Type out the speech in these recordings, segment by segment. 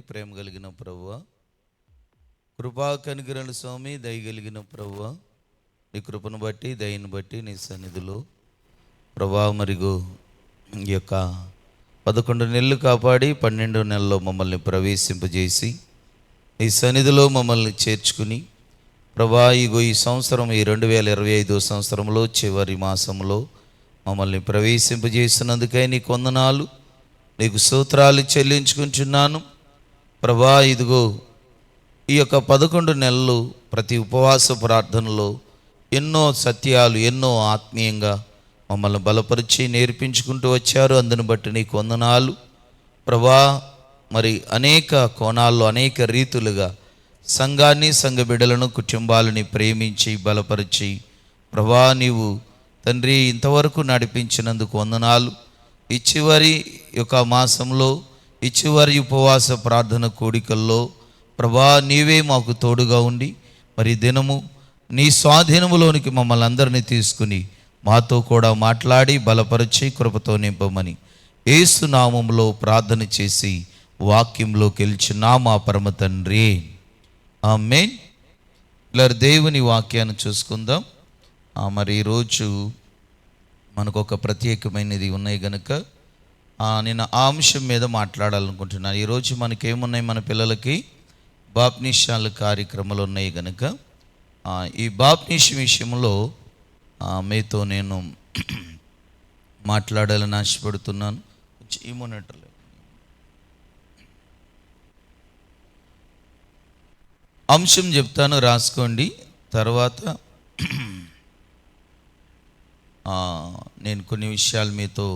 ప్రేమ కలిగిన ప్రభువా, కృపా కనికరముల స్వామి, దయగలిగిన ప్రభువా, నీ కృపను బట్టి దయను బట్టి నీ సన్నిధిలో ప్రభా మరిగో ఈ యొక్క 11 నెలలు కాపాడి 12 నెలల్లో మమ్మల్ని ప్రవేశింపజేసి ఈ సన్నిధిలో మమ్మల్ని చేర్చుకుని ప్రభా ఇగో ఈ సంవత్సరం ఈ 2025 సంవత్సరంలో చివరి మాసంలో మమ్మల్ని ప్రవేశింపజేసినందుకై నీకు వందనాలు, నీకు స్తోత్రాలు చెల్లించుకుంటున్నాను ప్రభా. ఇదిగో ఈ యొక్క 11 నెలలు ప్రతి ఉపవాస ప్రార్థనలో ఎన్నో సత్యాలు ఎన్నో ఆత్మీయంగా మమ్మల్ని బలపరిచి నేర్పించుకుంటూ వచ్చారు. అందుని బట్టి నీకు వందనాలు ప్రభా. మరి అనేక కోణాల్లో అనేక రీతులుగా సంఘాన్ని, సంఘ బిడ్డలను, కుటుంబాలని ప్రేమించి బలపరిచి ప్రభా నీవు తండ్రి ఇంతవరకు నడిపించినందుకు వందనాలు. ఈ చివరి యొక్క మాసంలో ఈ చివరి ఉపవాస ప్రార్థన కోడికల్లో ప్రభా నీవే మాకు తోడుగా ఉండి మరి దినము నీ స్వాధీనములోనికి మమ్మల్ని అందరినీ తీసుకుని మాతో కూడా మాట్లాడి బలపరిచి కృపతో నింపమని యేసు నామములో ప్రార్థన చేసి వాక్యంలో గెలిచిన మా పరమ తండ్రి, ఆమేన్. ఇలా దేవుని వాక్యాన్ని చూసుకుందాం. మరి ఈరోజు మనకు ఒక ప్రత్యేకమైనది ఉన్నాయి కనుక నేను ఆ అంశం మీద మాట్లాడాలనుకుంటున్నాను. ఈరోజు మనకేమున్నాయి, మన పిల్లలకి బాప్నిషాల కార్యక్రమాలు ఉన్నాయి కనుక ఈ బాప్నిష్ విషయంలో మీతో నేను మాట్లాడాలని ఆశపడుతున్నాను. ఈ మోనిటర్లో అంశం చెప్తాను, రాసుకోండి. తర్వాత నేను కొన్ని విషయాలు మీతో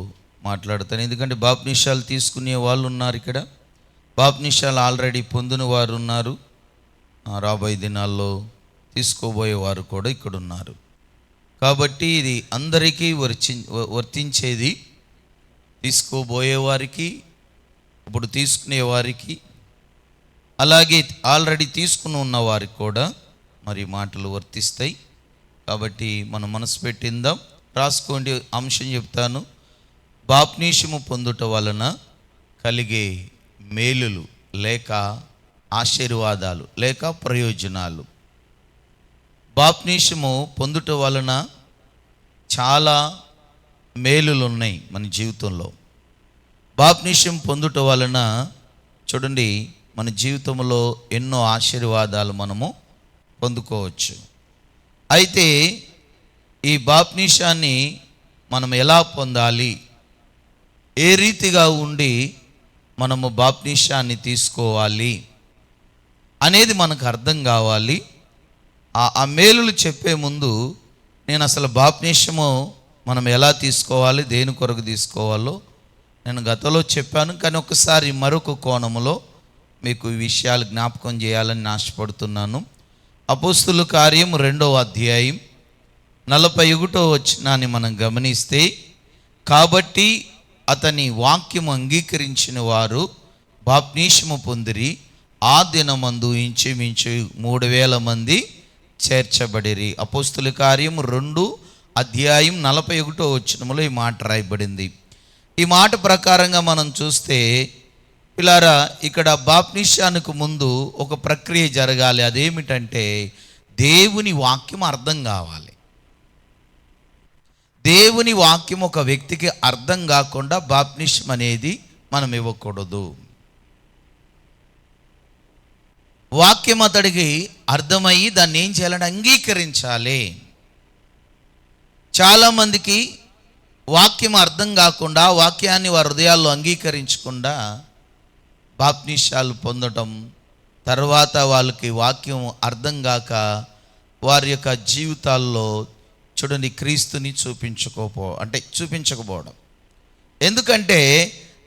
మాట్లాడతాను. ఎందుకంటే బాప్నిషాలు తీసుకునే వాళ్ళు ఉన్నారు ఇక్కడ, బాప్నిషాలు ఆల్రెడీ పొందిన వారు ఉన్నారు, రాబోయే దినాల్లో తీసుకోబోయే వారు కూడా ఇక్కడ ఉన్నారు. కాబట్టి ఇది అందరికీ వర్తించేది. తీసుకోబోయే వారికి, ఇప్పుడు తీసుకునే వారికి, అలాగే ఆల్రెడీ తీసుకుని ఉన్న వారికి కూడా మరి మాటలు వర్తిస్తాయి. కాబట్టి మనం మనసు పెట్టిందాం, రాసుకోండి. అంశం చెప్తాను. బాప్నీషము పొందుట వలన కలిగే మేలులు లేక ఆశీర్వాదాలు లేక ప్రయోజనాలు. బాప్నీషము పొందుట వలన చాలా మేలులు ఉన్నాయి మన జీవితంలో. బాప్నీషం పొందుట వలన చూడండి మన జీవితంలో ఎన్నో ఆశీర్వాదాలు మనము పొందుకోవచ్చు. అయితే ఈ బాప్నీషాన్ని మనం ఎలా పొందాలి, ఏ రీతిగా ఉండి మనము బాప్నీషాన్ని తీసుకోవాలి అనేది మనకు అర్థం కావాలి. ఆ మేలులు చెప్పే ముందు నేను అసలు బాప్నీషము మనం ఎలా తీసుకోవాలి, దేని కొరకు తీసుకోవాలో నేను గతంలో చెప్పాను. కానీ ఒకసారి మరొక కోణములో మీకు ఈ విషయాలు జ్ఞాపకం చేయాలని ఆశపడుతున్నాను. అపోస్తుల కార్యం 2వ అధ్యాయం 41వ వచనాన్ని మనం గమనిస్తే, కాబట్టి అతని వాక్యము అంగీకరించిన వారు బాప్నీషము పొందిరి, ఆ దినమందు ఇంచుమించు 3000 మంది చేర్చబడిరి. అపోస్తుల కార్యం 2వ అధ్యాయం 41వ వచనములో ఈ మాట రాయబడింది. ఈ మాట ప్రకారంగా మనం చూస్తే పిల్లారా, ఇక్కడ బాప్నీషానికి ముందు ఒక ప్రక్రియ జరగాలి. అదేమిటంటే దేవుని వాక్యం అర్థం కావాలి. దేవుని వాక్యం ఒక వ్యక్తికి అర్థం కాకుండా బాప్నిషం అనేది మనం ఇవ్వకూడదు. వాక్యం అతడికి అర్థమయ్యి దాన్ని ఏం చేయాలంటే అంగీకరించాలి. చాలామందికి వాక్యం అర్థం కాకుండా, వాక్యాన్ని వారి హృదయాల్లో అంగీకరించకుండా బాప్నిషాలు పొందటం, తర్వాత వాళ్ళకి వాక్యం అర్థం వారి యొక్క జీవితాల్లో చూడండి క్రీస్తుని చూపించకపోవడం. ఎందుకంటే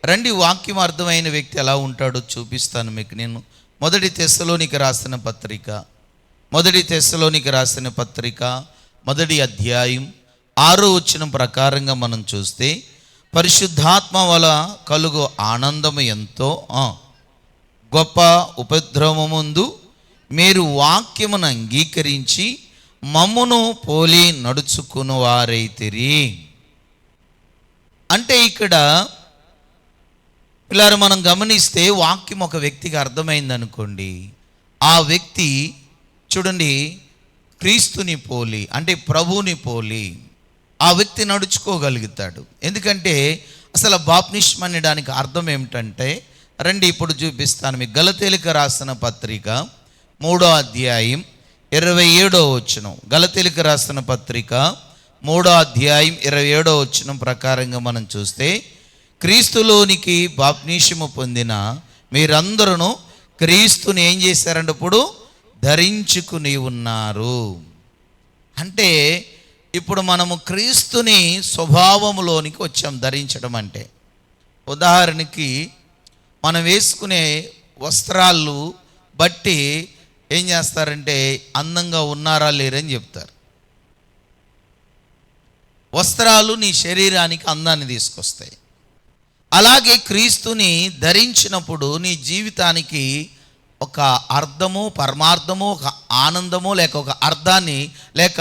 రండి, వాక్యం అర్థమైన వ్యక్తి ఎలా ఉంటాడో చూపిస్తాను మీకు. నేను మొదటి తెస్సలోనికి రాసిన పత్రిక 1వ అధ్యాయం 6వ వచనం ప్రకారంగా మనం చూస్తే, పరిశుద్ధాత్మ వల్ల కలుగు ఆనందము ఎంతో గొప్ప ఉపద్రవముందు మీరు వాక్యమును అంగీకరించి మమ్మును పోలి నడుచుకుని వారైతిరి. అంటే ఇక్కడ పిల్లలు మనం గమనిస్తే వాక్యం ఒక వ్యక్తికి అర్థమైంది అనుకోండి, ఆ వ్యక్తి చూడండి క్రీస్తుని పోలి అంటే ప్రభువుని పోలి ఆ వ్యక్తి నడుచుకోగలుగుతాడు. ఎందుకంటే అసలు బాప్తిస్మం అనడానికి అర్థం ఏమిటంటే, రండి ఇప్పుడు చూపిస్తాను మీకు. గలతీయులకు రాసిన పత్రిక 3వ అధ్యాయం 27వ వచనం. గలతీయులకు రాసిన పత్రిక 3వ అధ్యాయం 27వ వచనం ప్రకారంగా మనం చూస్తే, క్రీస్తులోనికి బాప్తిస్మము పొందిన మీరందరూ క్రీస్తుని ఏం చేశారంటే ఇప్పుడు ధరించుకుని ఉన్నారు. అంటే ఇప్పుడు మనము క్రీస్తుని స్వభావములోనికి వచ్చాం. ధరించడం అంటే ఉదాహరణకి మనం వేసుకునే వస్త్రాలు బట్టి ఏం చేస్తారంటే అందంగా ఉన్నారా లేరని చెప్తారు. వస్త్రాలు నీ శరీరానికి అందాన్ని తీసుకొస్తాయి. అలాగే క్రీస్తుని ధరించినప్పుడు నీ జీవితానికి ఒక అర్థము, పరమార్థము, ఒక ఆనందము, లేక ఒక అర్థాన్ని, లేక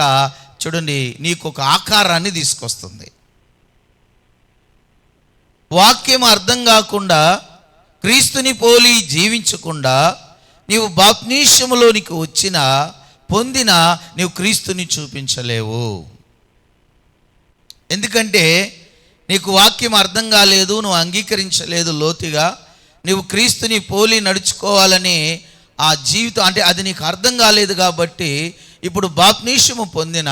చూడండి నీకు ఒక ఆకారాన్ని తీసుకొస్తుంది. వాక్యం అర్థం కాకుండా క్రీస్తుని పోలి జీవించకుండా నీవు బాప్తిస్మములోనికి వచ్చినా పొందినా నీవు క్రీస్తుని చూపించలేవు. ఎందుకంటే నీకు వాక్యం అర్థం కాలేదు, నువ్వు అంగీకరించలేదు లోతుగా. నువ్వు క్రీస్తుని పోలి నడుచుకోవాలని ఆ జీవితం అంటే అది నీకు అర్థం కాలేదు కాబట్టి ఇప్పుడు బాప్తిస్మము పొందిన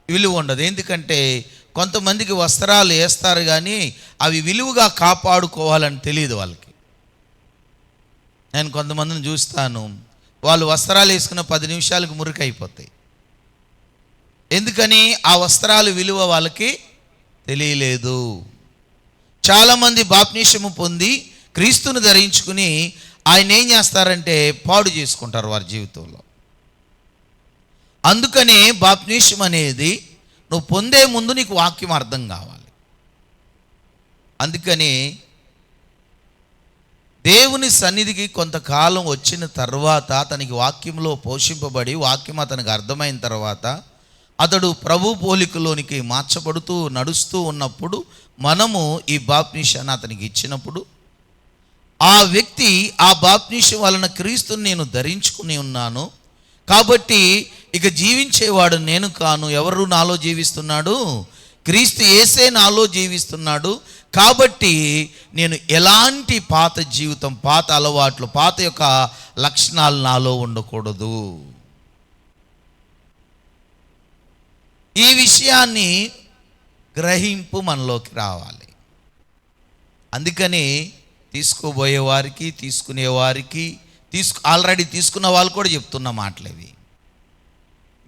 విలువ ఉండదు. ఎందుకంటే కొంతమందికి వస్త్రాలు వేస్తారు కానీ అవి విలువగా కాపాడుకోవాలని తెలియదు వాళ్ళకి. నేను కొంతమందిని చూస్తాను, వాళ్ళు వస్త్రాలు వేసుకున్న 10 నిమిషాలకు మురికైపోతాయి. ఎందుకని? ఆ వస్త్రాలు విలువ వాళ్ళకి తెలియలేదు. చాలామంది బాప్తిస్మము పొంది క్రీస్తుని ధరించుకుని ఆయన ఏం చేస్తారంటే పాడు చేసుకుంటారు వారి జీవితంలో. అందుకనే బాప్తిస్మం అనేది నువ్వు పొందే ముందు నీకు వాక్యం అర్థం కావాలి. అందుకని దేవుని సన్నిధికి కొంతకాలం వచ్చిన తర్వాత అతనికి వాక్యంలో పోషింపబడి వాక్యం అతనికి అర్థమైన తర్వాత అతడు ప్రభు పోలికలోనికి మార్చబడుతూ నడుస్తూ ఉన్నప్పుడు మనము ఈ బాప్తిస్మాన్ని అతనికి ఇచ్చినప్పుడు ఆ వ్యక్తి ఆ బాప్తిస్మం వలన క్రీస్తుని నేను ధరించుకుని ఉన్నాను కాబట్టి ఇక జీవించేవాడు నేను కాను, ఎవరు నాలో జీవిస్తున్నాడు? క్రీస్తు యేసే నాలో జీవిస్తున్నాడు. కాబట్టి నేను ఎలాంటి పాత జీవితం, పాత అలవాట్లు, పాత యొక్క లక్షణాలు నాలో ఉండకూడదు. ఈ విషయాన్ని గ్రహింపు మనలోకి రావాలి. అందుకని తీసుకోబోయే వారికి, తీసుకునేవారికి, ఆల్రెడీ తీసుకున్న వాళ్ళు కూడా చెప్తున్న మాటలు ఇవి.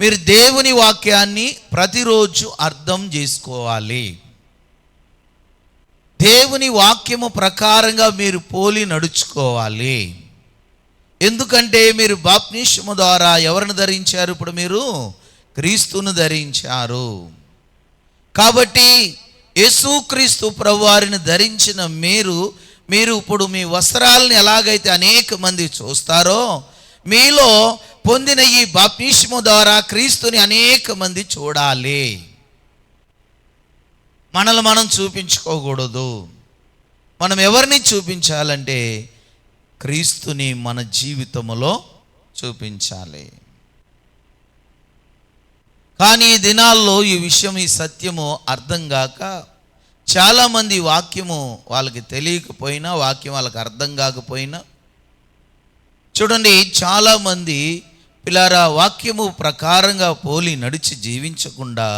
మీరు దేవుని వాక్యాన్ని ప్రతిరోజు అర్థం చేసుకోవాలి. దేవుని వాక్యము ప్రకారంగా మీరు పోలి నడుచుకోవాలి. ఎందుకంటే మీరు బాప్తిస్మము ద్వారా ఎవరిని ధరించారు? ఇప్పుడు మీరు క్రీస్తును ధరించారు. కాబట్టి యేసుక్రీస్తు ప్రభువారిని ధరించిన మీరు ఇప్పుడు మీ వస్త్రాలను ఎలాగైతే అనేక మంది చూస్తారో మీలో పొందిన ఈ బాప్తిస్మము ద్వారా క్రీస్తుని అనేక మంది చూడాలి. మనల్ని మనం చూపించుకోకూడదు. మనం ఎవరిని చూపించాలంటే క్రీస్తుని మన జీవితంలో చూపించాలి. కానీ ఈ దినాల్లో ఈ విషయం, ఈ సత్యము అర్థం కాక చాలామంది వాక్యము వాళ్ళకి తెలియకపోయినా, వాక్యం వాళ్ళకి అర్థం కాకపోయినా, చూడండి చాలామంది పిల్లారా వాక్యము ప్రకారంగా పోలి నడిచి జీవించకుండా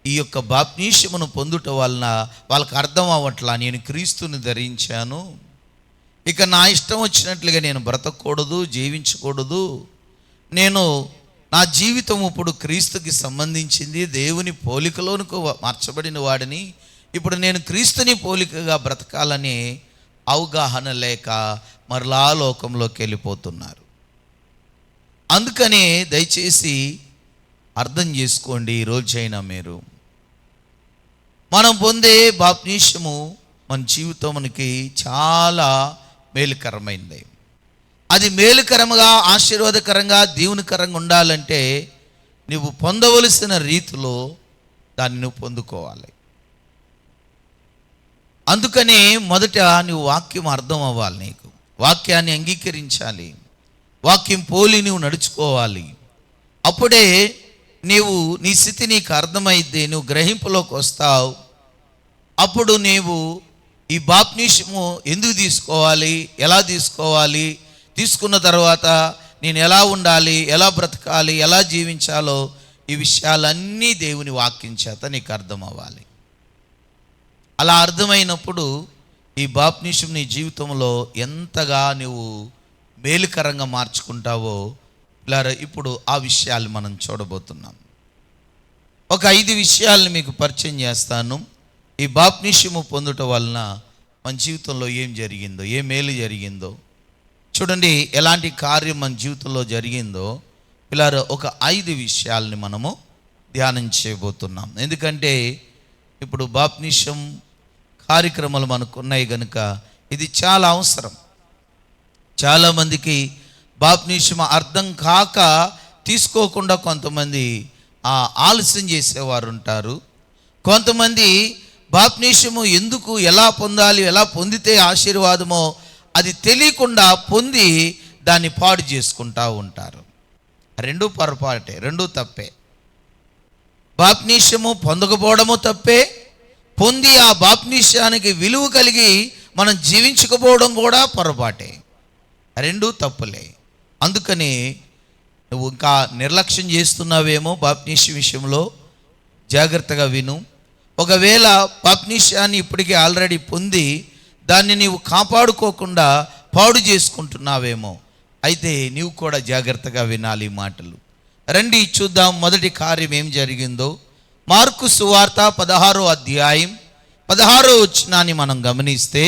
ఈ యొక్క బాప్తిస్మమును పొందుట వలన వాళ్ళకి అర్థం అవ్వట్లా, నేను క్రీస్తుని ధరించాను, ఇక నా ఇష్టం వచ్చినట్లుగా నేను బ్రతకూడదు, జీవించకూడదు, నేను నా జీవితం ఇప్పుడు క్రీస్తుకి సంబంధించింది, దేవుని పోలికలోనికి మార్చబడిన వాడిని, ఇప్పుడు నేను క్రీస్తుని పోలికగా బ్రతకాలని అవగాహన లేక మరలా లోకంలోకి వెళ్ళిపోతున్నారు. అందుకనే దయచేసి అర్థం చేసుకోండి. ఈ రోజైనా మీరు మనం పొందే బాప్తిస్మము మన జీవితానికి చాలా మేలుకరమైనది. అది మేలుకరంగా, ఆశీర్వాదకరంగా, దీవెనకరంగా ఉండాలంటే నువ్వు పొందవలసిన రీతిలో దాన్ని నువ్వు పొందుకోవాలి. అందుకనే మొదట నువ్వు వాక్యం అర్థం అవ్వాలి, నీకు వాక్యాన్ని అంగీకరించాలి, వాక్యం పోలి నువ్వు నడుచుకోవాలి. అప్పుడే నీవు నీ స్థితి నీకు అర్థమైద్ది, నువ్వు గ్రహింపులోకి వస్తావు. అప్పుడు నీవు ఈ బాప్టిసము ఎందుకు తీసుకోవాలి, ఎలా తీసుకోవాలి, తీసుకున్న తర్వాత నేను ఎలా ఉండాలి, ఎలా బ్రతకాలి, ఎలా జీవించాలో ఈ విషయాలన్నీ దేవుని వాక్యం చేత నీకు అర్థం అవ్వాలి. అలా అర్థమైనప్పుడు ఈ బాప్టిసం నీ జీవితంలో ఎంతగా నువ్వు మేలుకరంగా మార్చుకుంటావో ఇలా ఇప్పుడు ఆ విషయాలు మనం చూడబోతున్నాం. ఒక 5 విషయాలను మీకు పరిచయం చేస్తాను. ఈ బాప్టిసము పొందుట వలన మన జీవితంలో ఏం జరిగిందో, ఏ మేలు జరిగిందో చూడండి, ఎలాంటి కార్యం మన జీవితంలో జరిగిందో ఇలా ఒక 5 విషయాలని మనము ధ్యానం చేయబోతున్నాం. ఎందుకంటే ఇప్పుడు బాప్టిసం కార్యక్రమాలు మనకు ఉన్నాయి కనుక ఇది చాలా అవసరం. చాలామందికి బాప్టిసం అర్థం కాక తీసుకోకుండా కొంతమంది ఆలస్యం చేసేవారు ఉంటారు. కొంతమంది బాప్టిసము ఎందుకు, ఎలా పొందాలి, ఎలా పొందితే ఆశీర్వాదమో అది తెలియకుండా పొంది దాన్ని పాడు చేసుకుంటూ ఉంటారు. రెండూ పొరపాటే, రెండూ తప్పే. బాప్టిసము పొందకపోవడము తప్పే, పొంది ఆ బాప్టిసానికి విలువ కలిగి మనం జీవించకపోవడం కూడా పొరపాటే. రెండూ తప్పులే. అందుకని నువ్వు ఇంకా నిర్లక్ష్యం చేస్తున్నావేమో బాప్టిసం విషయంలో, జాగ్రత్తగా విను. ఒకవేళ బాప్టిసాన్ని ఇప్పటికే ఆల్రెడీ పొంది దాన్ని నీవు కాపాడుకోకుండా పాడు చేసుకుంటున్నావేమో, అయితే నీవు కూడా జాగ్రత్తగా వినాలి ఈ మాటలు. రండి చూద్దాం మొదటి కార్యం ఏం జరిగిందో. మార్కు సువార్త 16వ అధ్యాయం 16వ వచనాన్ని మనం గమనిస్తే,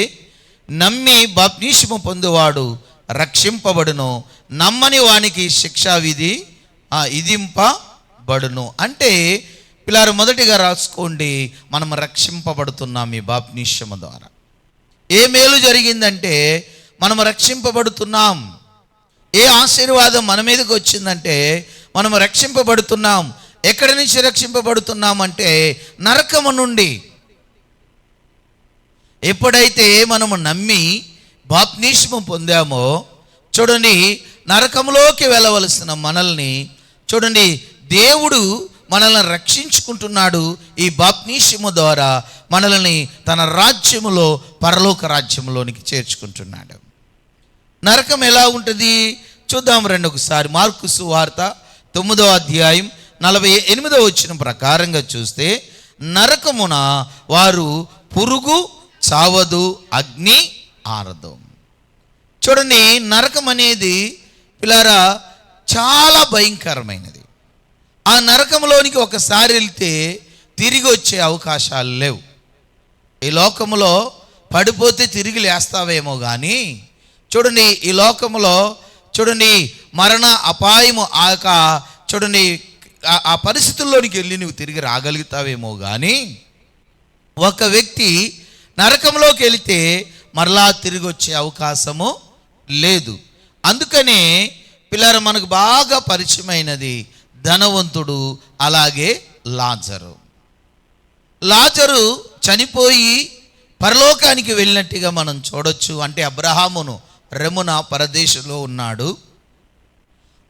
నమ్మి బాప్టిసము పొందువాడు రక్షింపబడును, నమ్మని వానికి శిక్షా విధి విధింపబడును. అంటే పిల్లారు మొదటిగా రాసుకోండి, మనం రక్షింపబడుతున్నాం ఈ బాప్టిసము ద్వారా. ఏ మేలు జరిగిందంటే మనం రక్షింపబడుతున్నాం. ఏ ఆశీర్వాదం మన మీదకి వచ్చిందంటే మనం రక్షింపబడుతున్నాం. ఎక్కడి నుంచి రక్షింపబడుతున్నామంటే నరకము నుండి. ఎప్పుడైతే మనము నమ్మి బాప్టిసము పొందామో చూడండి, నరకంలోకి వెళ్ళవలసిన మనల్ని చూడండి దేవుడు మనల్ని రక్షించుకుంటున్నాడు. ఈ బాప్టిసము ద్వారా మనల్ని తన రాజ్యములో, పరలోక రాజ్యములోనికి చేర్చుకుంటున్నాడు. నరకం ఎలా ఉంటుంది చూద్దాం రండి ఒకసారి. మార్కు సువార్త 9వ అధ్యాయం 48వ వచనం ప్రకారంగా చూస్తే, నరకమున వారు పురుగు చావదు, అగ్ని ఆరదు. చూడండి, నరకం అనేది పిల్లారా చాలా భయంకరమైనది. ఆ నరకంలోనికి ఒకసారి వెళ్తే తిరిగి వచ్చే అవకాశాలు లేవు. ఈ లోకంలో పడిపోతే తిరిగి లేస్తావేమో కానీ చూడండి, ఈ లోకంలో చూడండి మరణ అపాయము చూడండి ఆ పరిస్థితుల్లోనికి వెళ్ళి నువ్వు తిరిగి రాగలుగుతావేమో కానీ ఒక వ్యక్తి నరకంలోకి వెళితే మరలా తిరిగి వచ్చే అవకాశము లేదు. అందుకనే పిల్లలు మనకు బాగా పరిచయమైనది ధనవంతుడు, అలాగే లాజరు చనిపోయి పరలోకానికి వెళ్ళినట్టుగా మనం చూడొచ్చు. అంటే అబ్రహామును రెమున పరదేశంలో ఉన్నాడు.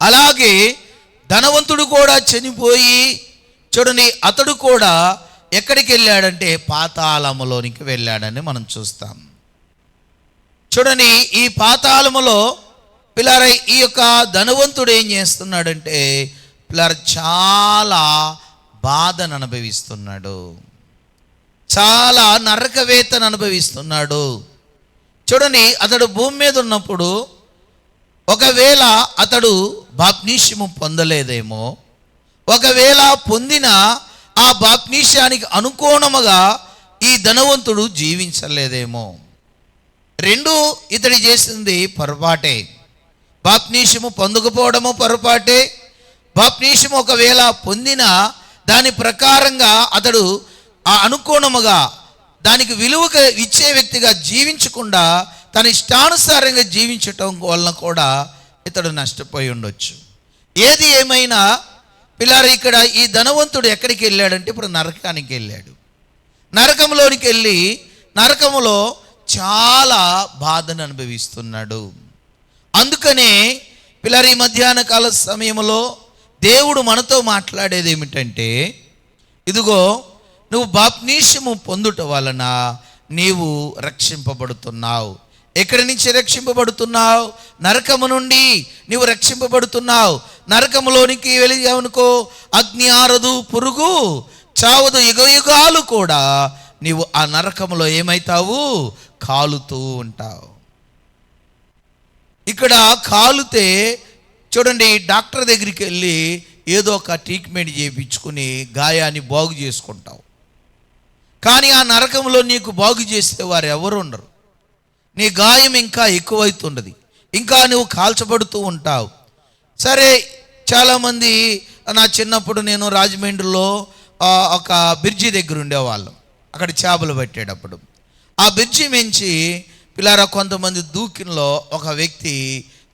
అలాగే ధనవంతుడు కూడా చనిపోయి చూడండి అతడు కూడా ఎక్కడికి వెళ్ళాడంటే పాతాళములోనికి వెళ్ళాడని మనం చూస్తాం. చూడండి, ఈ పాతాళములో పిల్లర ఈ యొక్క ధనవంతుడు ఏం చేస్తున్నాడంటే పిల్లర చాలా బాధను అనుభవిస్తున్నాడు, చాలా నరకవేతను అనుభవిస్తున్నాడు. చూడండి, అతడు భూమి మీద ఉన్నప్పుడు ఒకవేళ అతడు బాప్టిసము పొందలేదేమో, ఒకవేళ పొందిన ఆ బాప్టిసానికి అనుకోణముగా ఈ ధనవంతుడు జీవించలేదేమో. రెండు ఇతడి చేసింది పొరపాటే. బాప్టిసము పొందకపోవడము పొరపాటే. బాప్టిసము ఒకవేళ పొందిన దాని ప్రకారంగా అతడు ఆ అనుకోణముగా దానికి విలువ ఇచ్చే వ్యక్తిగా జీవించకుండా తన ఇష్టానుసారంగా జీవించటం వలన కూడా ఇతడు నష్టపోయి ఉండొచ్చు. ఏది ఏమైనా పిల్లారు ఇక్కడ ఈ ధనవంతుడు ఎక్కడికి వెళ్ళాడంటే ఇప్పుడు నరకానికి వెళ్ళాడు. నరకంలోనికి వెళ్ళి నరకములో చాలా బాధను అనుభవిస్తున్నాడు. అందుకనే పిల్లరి మధ్యాహ్న కాల సమయంలో దేవుడు మనతో మాట్లాడేది ఏమిటంటే, ఇదిగో నువ్వు బాప్తీసము పొందుట వలన నీవు రక్షింపబడుతున్నావు. ఎక్కడి నుంచి రక్షింపబడుతున్నావు? నరకము నుండి నీవు రక్షింపబడుతున్నావు. నరకములోనికి వెళ్ళావనుకో, అగ్ని ఆరదు, పురుగు చావదు, యుగయుగాలు కూడా నీవు ఆ నరకములో ఏమైతావు? కాలుతూ ఉంటావు. ఇక్కడ కాలుతే చూడండి, డాక్టర్ దగ్గరికి వెళ్ళి ఏదో ఒక ట్రీట్మెంట్ చేయించుకుని గాయాన్ని బాగు చేసుకుంటావు. కానీ ఆ నరకంలో నీకు బాగు చేసే వారు ఎవరు ఉండరు. నీ గాయం ఇంకా ఎక్కువైతున్నది, ఇంకా నువ్వు కాల్చబడుతూ ఉంటావు. సరే, చాలామంది నా చిన్నప్పుడు నేను రాజమండ్రిలో ఒక బ్రిడ్జి దగ్గర ఉండేవాళ్ళం. అక్కడ చేపలు పట్టేటప్పుడు ఆ బ్రిడ్జి మించి పిల్లారా కొంతమంది దూకిలో ఒక వ్యక్తి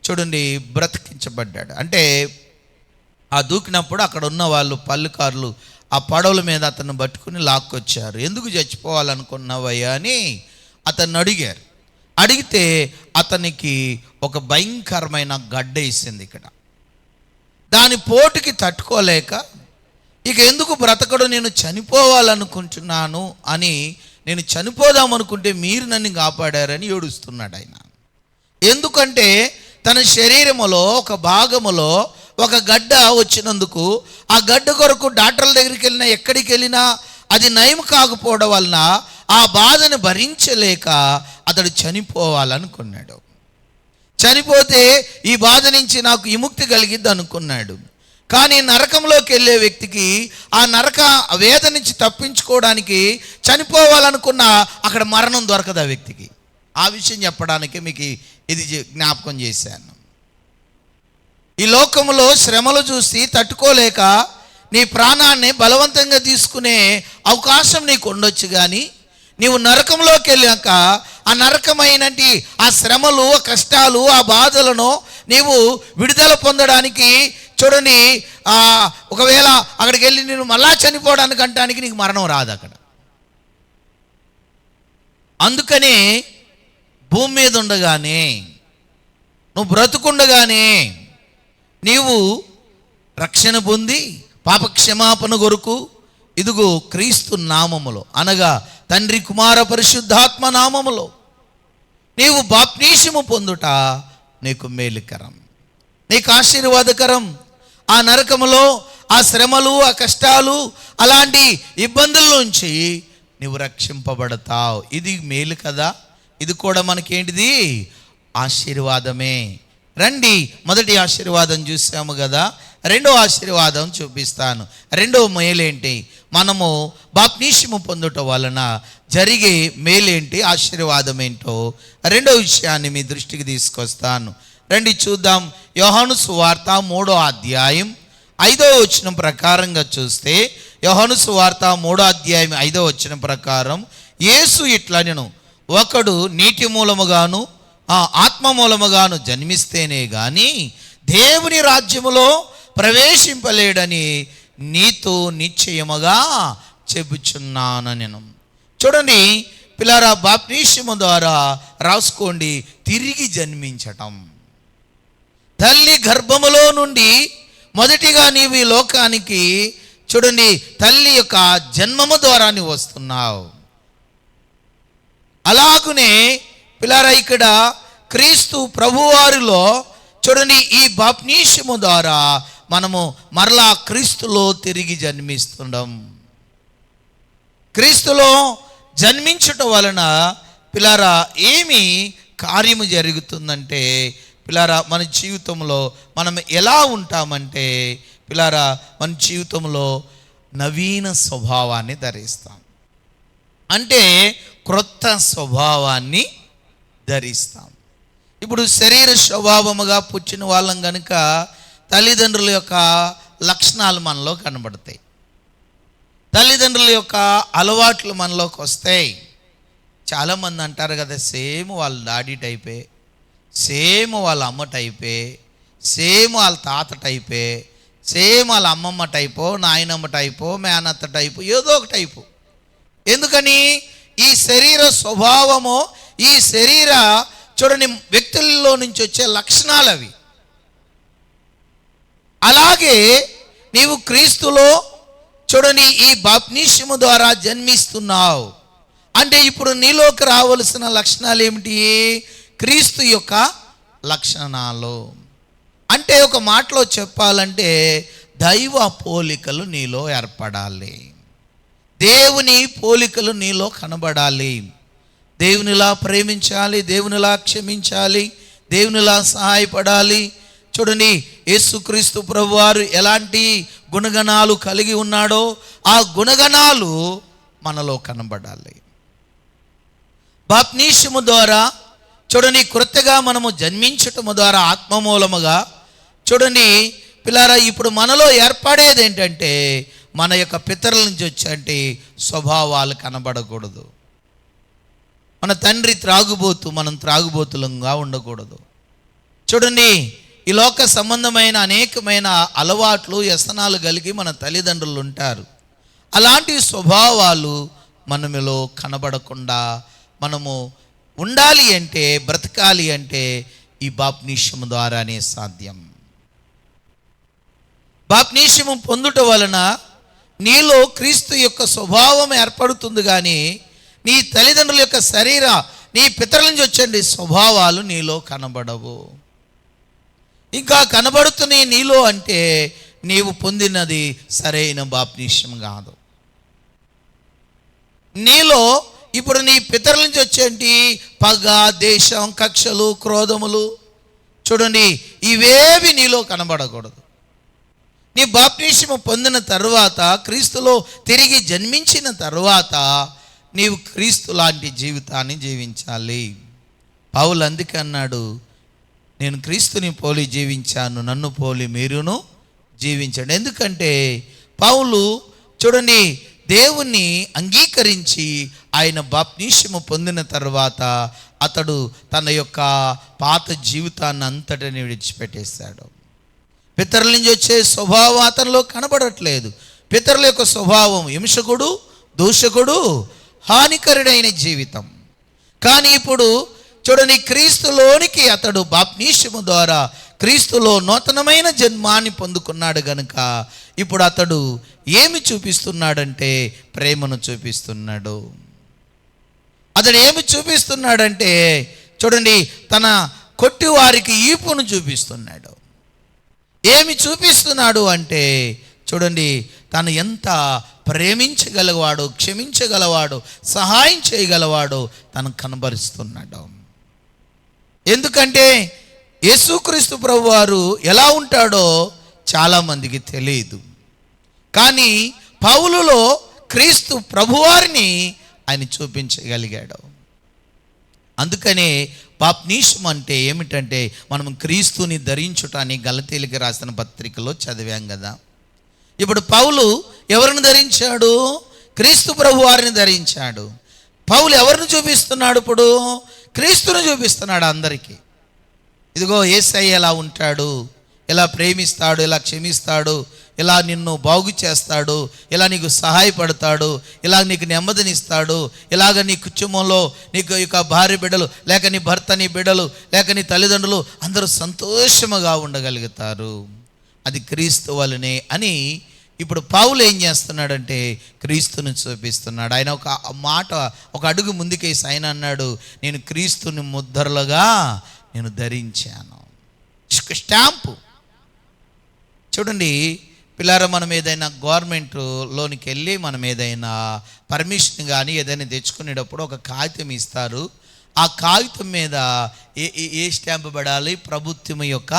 చూడండి బ్రతికించబడ్డాడు. అంటే ఆ దూకినప్పుడు అక్కడ ఉన్న వాళ్ళు పల్లెకారులు ఆ పడవల మీద అతన్ని పట్టుకుని లాక్కొచ్చారు. ఎందుకు చచ్చిపోవాలనుకున్నావయ్యా అని అతన్ని అడిగారు. అడిగితే అతనికి ఒక భయంకరమైన గడ్డ వేసింది ఇక్కడ. దాని పోటుకి తట్టుకోలేక ఇక ఎందుకు బ్రతకడు, నేను చనిపోవాలనుకుంటున్నాను అని, నేను చనిపోదామనుకుంటే మీరు నన్ను కాపాడారని ఏడుస్తున్నాడు ఆయన. ఎందుకంటే తన శరీరములో ఒక భాగములో ఒక గడ్డ వచ్చినందుకు, ఆ గడ్డ కొరకు డాక్టర్ల దగ్గరికి వెళ్ళినా ఎక్కడికి వెళ్ళినా అది నయం కాకపోవడం వలన ఆ బాధను భరించలేక అతడు చనిపోవాలనుకున్నాడు. చనిపోతే ఈ బాధ నుంచి నాకు విముక్తి కలిగిద్ది అనుకున్నాడు. కానీ నరకంలోకి వెళ్ళే వ్యక్తికి ఆ నరక వేద నుంచి తప్పించుకోవడానికి చనిపోవాలనుకున్న అక్కడ మరణం దొరకదు ఆ వ్యక్తికి. ఆ విషయం చెప్పడానికి మీకు ఇది జ్ఞాపకం చేశాను. ఈ లోకంలో శ్రమలు చూసి తట్టుకోలేక నీ ప్రాణాన్ని బలవంతంగా తీసుకునే అవకాశం నీకు ఉండొచ్చు. కానీ నీవు నరకంలోకి వెళ్ళాక ఆ నరకమైనటి ఆ శ్రమలు, ఆ కష్టాలు, ఆ బాధలను నీవు విడుదల పొందడానికి చూడండి, ఒకవేళ అక్కడికి వెళ్ళి నేను మళ్ళా చనిపోవడానికి అంటానికి నీకు మరణం రాదు అక్కడ. అందుకనే భూమి మీద ఉండగానే, నువ్వు బ్రతుకుండగానే నీవు రక్షణ పొంది పాపక్షమాపణ కొరకు ఇదిగో క్రీస్తు నామములో, అనగా తండ్రి కుమార పరిశుద్ధాత్మ నామములో నీవు బాప్తీసము పొందుట నీకు మేలుకరం, నీకు ఆశీర్వాదకరం. ఆ నరకములో ఆ శ్రమలు, ఆ కష్టాలు, అలాంటి ఇబ్బందుల నుంచి నీవు రక్షింపబడతావు. ఇది మేలు కదా. ఇది కూడా మనకేంటిది? ఆశీర్వాదమే. రండి, మొదటి ఆశీర్వాదం చూసాము కదా, రెండో ఆశీర్వాదం చూపిస్తాను. రెండో మేలేంటి? మనము బాప్తీసము పొందుట వలన జరిగే మేలేంటి, ఆశీర్వాదం ఏంటో రెండో విషయాన్ని మీ దృష్టికి తీసుకొస్తాను. రండి చూద్దాం. యోహాను సువార్త 3వ అధ్యాయం 5వ వచనం ప్రకారంగా చూస్తే, యోహాను సువార్త 3వ అధ్యాయం 5వ వచనం ప్రకారం యేసు ఇట్లనెను, ఒకడు నీటి మూలముగాను ఆత్మ మూలముగాను జన్మిస్తేనే గాని దేవుని రాజ్యములో ప్రవేశింపలేడని నీతో నిశ్చయముగా చెబుచున్నాను నేను. చూడండి పిల్లారా, బాప్తీసము ద్వారా రాసుకోండి, తిరిగి జన్మించటం. తల్లి గర్భములో నుండి మొదటిగా నీవు ఈ లోకానికి చూడండి తల్లి యొక్క జన్మము ద్వారా నీవు వస్తున్నావు. అలాగునే పిల్లారా, ఇక్కడ క్రీస్తు ప్రభువారిలో చూడండి ఈ బాప్తీసము ద్వారా మనము మరలా క్రీస్తులో తిరిగి జన్మిస్తున్నాం. క్రీస్తులో జన్మించటం వలన పిల్లారా ఏమి కార్యము జరుగుతుందంటే, పిల్లారా మన జీవితంలో మనం ఎలా ఉంటామంటే, పిల్లారా మన జీవితంలో నవీన స్వభావాన్ని ధరిస్తాం. అంటే క్రొత్త స్వభావాన్ని ధరిస్తాం. ఇప్పుడు శరీర స్వభావముగా పుట్టిన వాళ్ళం కనుక తల్లిదండ్రుల యొక్క లక్షణాలు మనలో కనబడతాయి. తల్లిదండ్రుల యొక్క అలవాట్లు మనలోకి వస్తాయి. చాలామంది అంటారు కదా, సేమ్ వాళ్ళ డాడీ టైపే, సేమ్ వాళ్ళ అమ్మ టైపే, సేమ్ వాళ్ళ తాత టైపే, సేమ్ వాళ్ళ అమ్మమ్మ టైపో, నాయనమ్మ టైపో, మేనత్త టైపు, ఏదో ఒక టైపు. ఎందుకని? ఈ శరీర స్వభావము, ఈ శరీర చూడండి వ్యక్తుల్లో నుంచి వచ్చే లక్షణాలు అవి. అలాగే నీవు క్రీస్తులో చూడని ఈ బాప్తిస్మము ద్వారా జన్మిస్తున్నావు అంటే ఇప్పుడు నీలోకి రావలసిన లక్షణాలు ఏమిటి? క్రీస్తు యొక్క లక్షణాలు. అంటే ఒక మాటలో చెప్పాలంటే దైవ పోలికలు నీలో ఏర్పడాలి, దేవుని పోలికలు నీలో కనబడాలి. దేవునిలా ప్రేమించాలి, దేవునిలా క్షమించాలి, దేవునిలా సహాయపడాలి. చూడండి యేసుక్రీస్తు ప్రభువారు ఎలాంటి గుణగణాలు కలిగి ఉన్నాడో ఆ గుణగణాలు మనలో కనబడాలి. బాప్తిస్మము ద్వారా చూడండి క్రొత్తగా మనము జన్మించటము ద్వారా ఆత్మ మూలముగా చూడండి పిల్లారా, ఇప్పుడు మనలో ఏర్పడేది ఏంటంటే మన యొక్క పితరుల నుంచి వచ్చే స్వభావాలు కనబడకూడదు. మన తండ్రి త్రాగుబోతు, మనం త్రాగుబోతులంగా ఉండకూడదు. చూడండి ఈ లోక సంబంధమైన అనేకమైన అలవాట్లు వ్యసనాలు కలిగి మన తల్లిదండ్రులు ఉంటారు. అలాంటి స్వభావాలు మనలో కనబడకుండా మనము ఉండాలి అంటే, బ్రతకాలి అంటే ఈ బాప్తిస్మము ద్వారానే సాధ్యం. బాప్తిస్మం పొందుట వలన నీలో క్రీస్తు యొక్క స్వభావం ఏర్పడుతుంది, కానీ నీ తల్లిదండ్రుల యొక్క శరీర, నీ పితరుల నుంచి వచ్చే స్వభావాలు నీలో కనబడవు. ఇంకా కనబడుతున్నాయి నీలో అంటే నీవు పొందినది సరైన బాప్తిస్మం కాదు. నీలో ఇప్పుడు నీ పితరుల నుంచి వచ్చేంటి పగ, దేశం, కక్షలు, క్రోధములు చూడండి ఇవేవి నీలో కనబడకూడదు. నీ బాప్తిస్మం పొందిన తర్వాత, క్రీస్తులో తిరిగి జన్మించిన తర్వాత నీవు క్రీస్తు లాంటి జీవితాన్ని జీవించాలి. పౌలు అందుకే అన్నాడు, నేను క్రీస్తుని పోలి జీవించాను, నన్ను పోలి మీరును జీవించండి. ఎందుకంటే పౌలు చూడండి దేవుణ్ణి అంగీకరించి ఆయన బాప్తిస్మము పొందిన తర్వాత అతడు తన యొక్క పాత జీవితాన్ని అంతటిని విడిచిపెట్టేశాడు. పితరుల నుంచి వచ్చే స్వభావం అతనిలో కనబడట్లేదు. పితరుల యొక్క స్వభావం హింసకుడు, దూషకుడు, హానికరుడైన జీవితం. కానీ ఇప్పుడు చూడని క్రీస్తులోనికి అతడు బాప్తిస్మము ద్వారా క్రీస్తులో నూతనమైన జన్మాన్ని పొందుకున్నాడు గనుక ఇప్పుడు అతడు ఏమి చూపిస్తున్నాడంటే ప్రేమను చూపిస్తున్నాడు. అతడు ఏమి చూపిస్తున్నాడంటే చూడండి తన కొట్టి వారికి ఈపును చూపిస్తున్నాడు. ఏమి చూపిస్తున్నాడు అంటే చూడండి తను ఎంత ప్రేమించగలవాడు, క్షమించగలవాడు, సహాయం చేయగలవాడు తను కనబరుస్తున్నాడు. ఎందుకంటే యేసుక్రీస్తు ప్రభువారు ఎలా ఉంటాడో చాలామందికి తెలియదు, కానీ పౌలులో క్రీస్తు ప్రభువారిని ఆయన చూపించగలిగాడు. అందుకనే బాప్తిస్మం అంటే ఏమిటంటే మనం క్రీస్తుని ధరించుటని గలతీయులకు రాసిన పత్రికలో చదివాం కదా. ఇప్పుడు పౌలు ఎవరిని ధరించాడు? క్రీస్తు ప్రభువారిని ధరించాడు. పౌలు ఎవరిని చూపిస్తున్నాడు? ఇప్పుడు క్రీస్తుని చూపిస్తున్నాడు అందరికీ. ఇదిగో యేసయ్య ఎలా ఉంటాడు, ఎలా ప్రేమిస్తాడు, ఎలా క్షమిస్తాడు, ఇలా నిన్ను బాగు చేస్తాడు, ఇలా నీకు సహాయపడతాడు, ఇలా నీకు నెమ్మదినిస్తాడు, ఇలాగ నీ కుటుంబంలో నీకు ఇక భార్య బిడ్డలు లేక నీ భర్త, నీ బిడ్డలు లేక నీ తల్లిదండ్రులు అందరూ సంతోషముగా ఉండగలుగుతారు, అది క్రీస్తు వలనే అని ఇప్పుడు పౌలు ఏం చేస్తున్నాడంటే క్రీస్తుని చూపిస్తున్నాడు. ఆయన ఒక మాట, ఒక అడుగు ముందుకేసి ఆయన అన్నాడు, నేను క్రీస్తుని ముద్రలుగా నేను ధరించాను. స్టాంపు చూడండి పిల్లారా, మనం ఏదైనా గవర్నమెంట్లోనికి వెళ్ళి మనం ఏదైనా పర్మిషన్ కానీ ఏదైనా తెచ్చుకునేటప్పుడు ఒక కాగితం ఇస్తారు. ఆ కాగితం మీద ఏ స్టాంపు పడాలి? ప్రభుత్వం యొక్క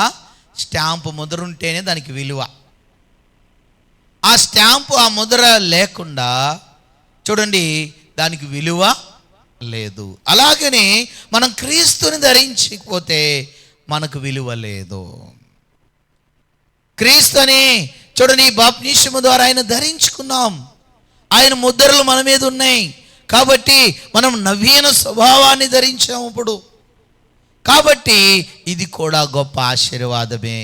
స్టాంపు ముద్ర ఉంటేనే దానికి విలువ. ఆ స్టాంపు, ఆ ముద్ర లేకుండా చూడండి దానికి విలువ లేదు. అలాగనే మనం క్రీస్తుని ధరించకపోతే మనకు విలువ లేదు. క్రీస్తుని చూడండి బాప్తిస్మము ద్వారా ఆయన ధరించుకున్నాం, ఆయన ముద్రలు మన మీద ఉన్నాయి కాబట్టి మనం నవీన స్వభావాన్ని ధరించాము ఇప్పుడు. కాబట్టి ఇది కూడా గొప్ప ఆశీర్వాదమే.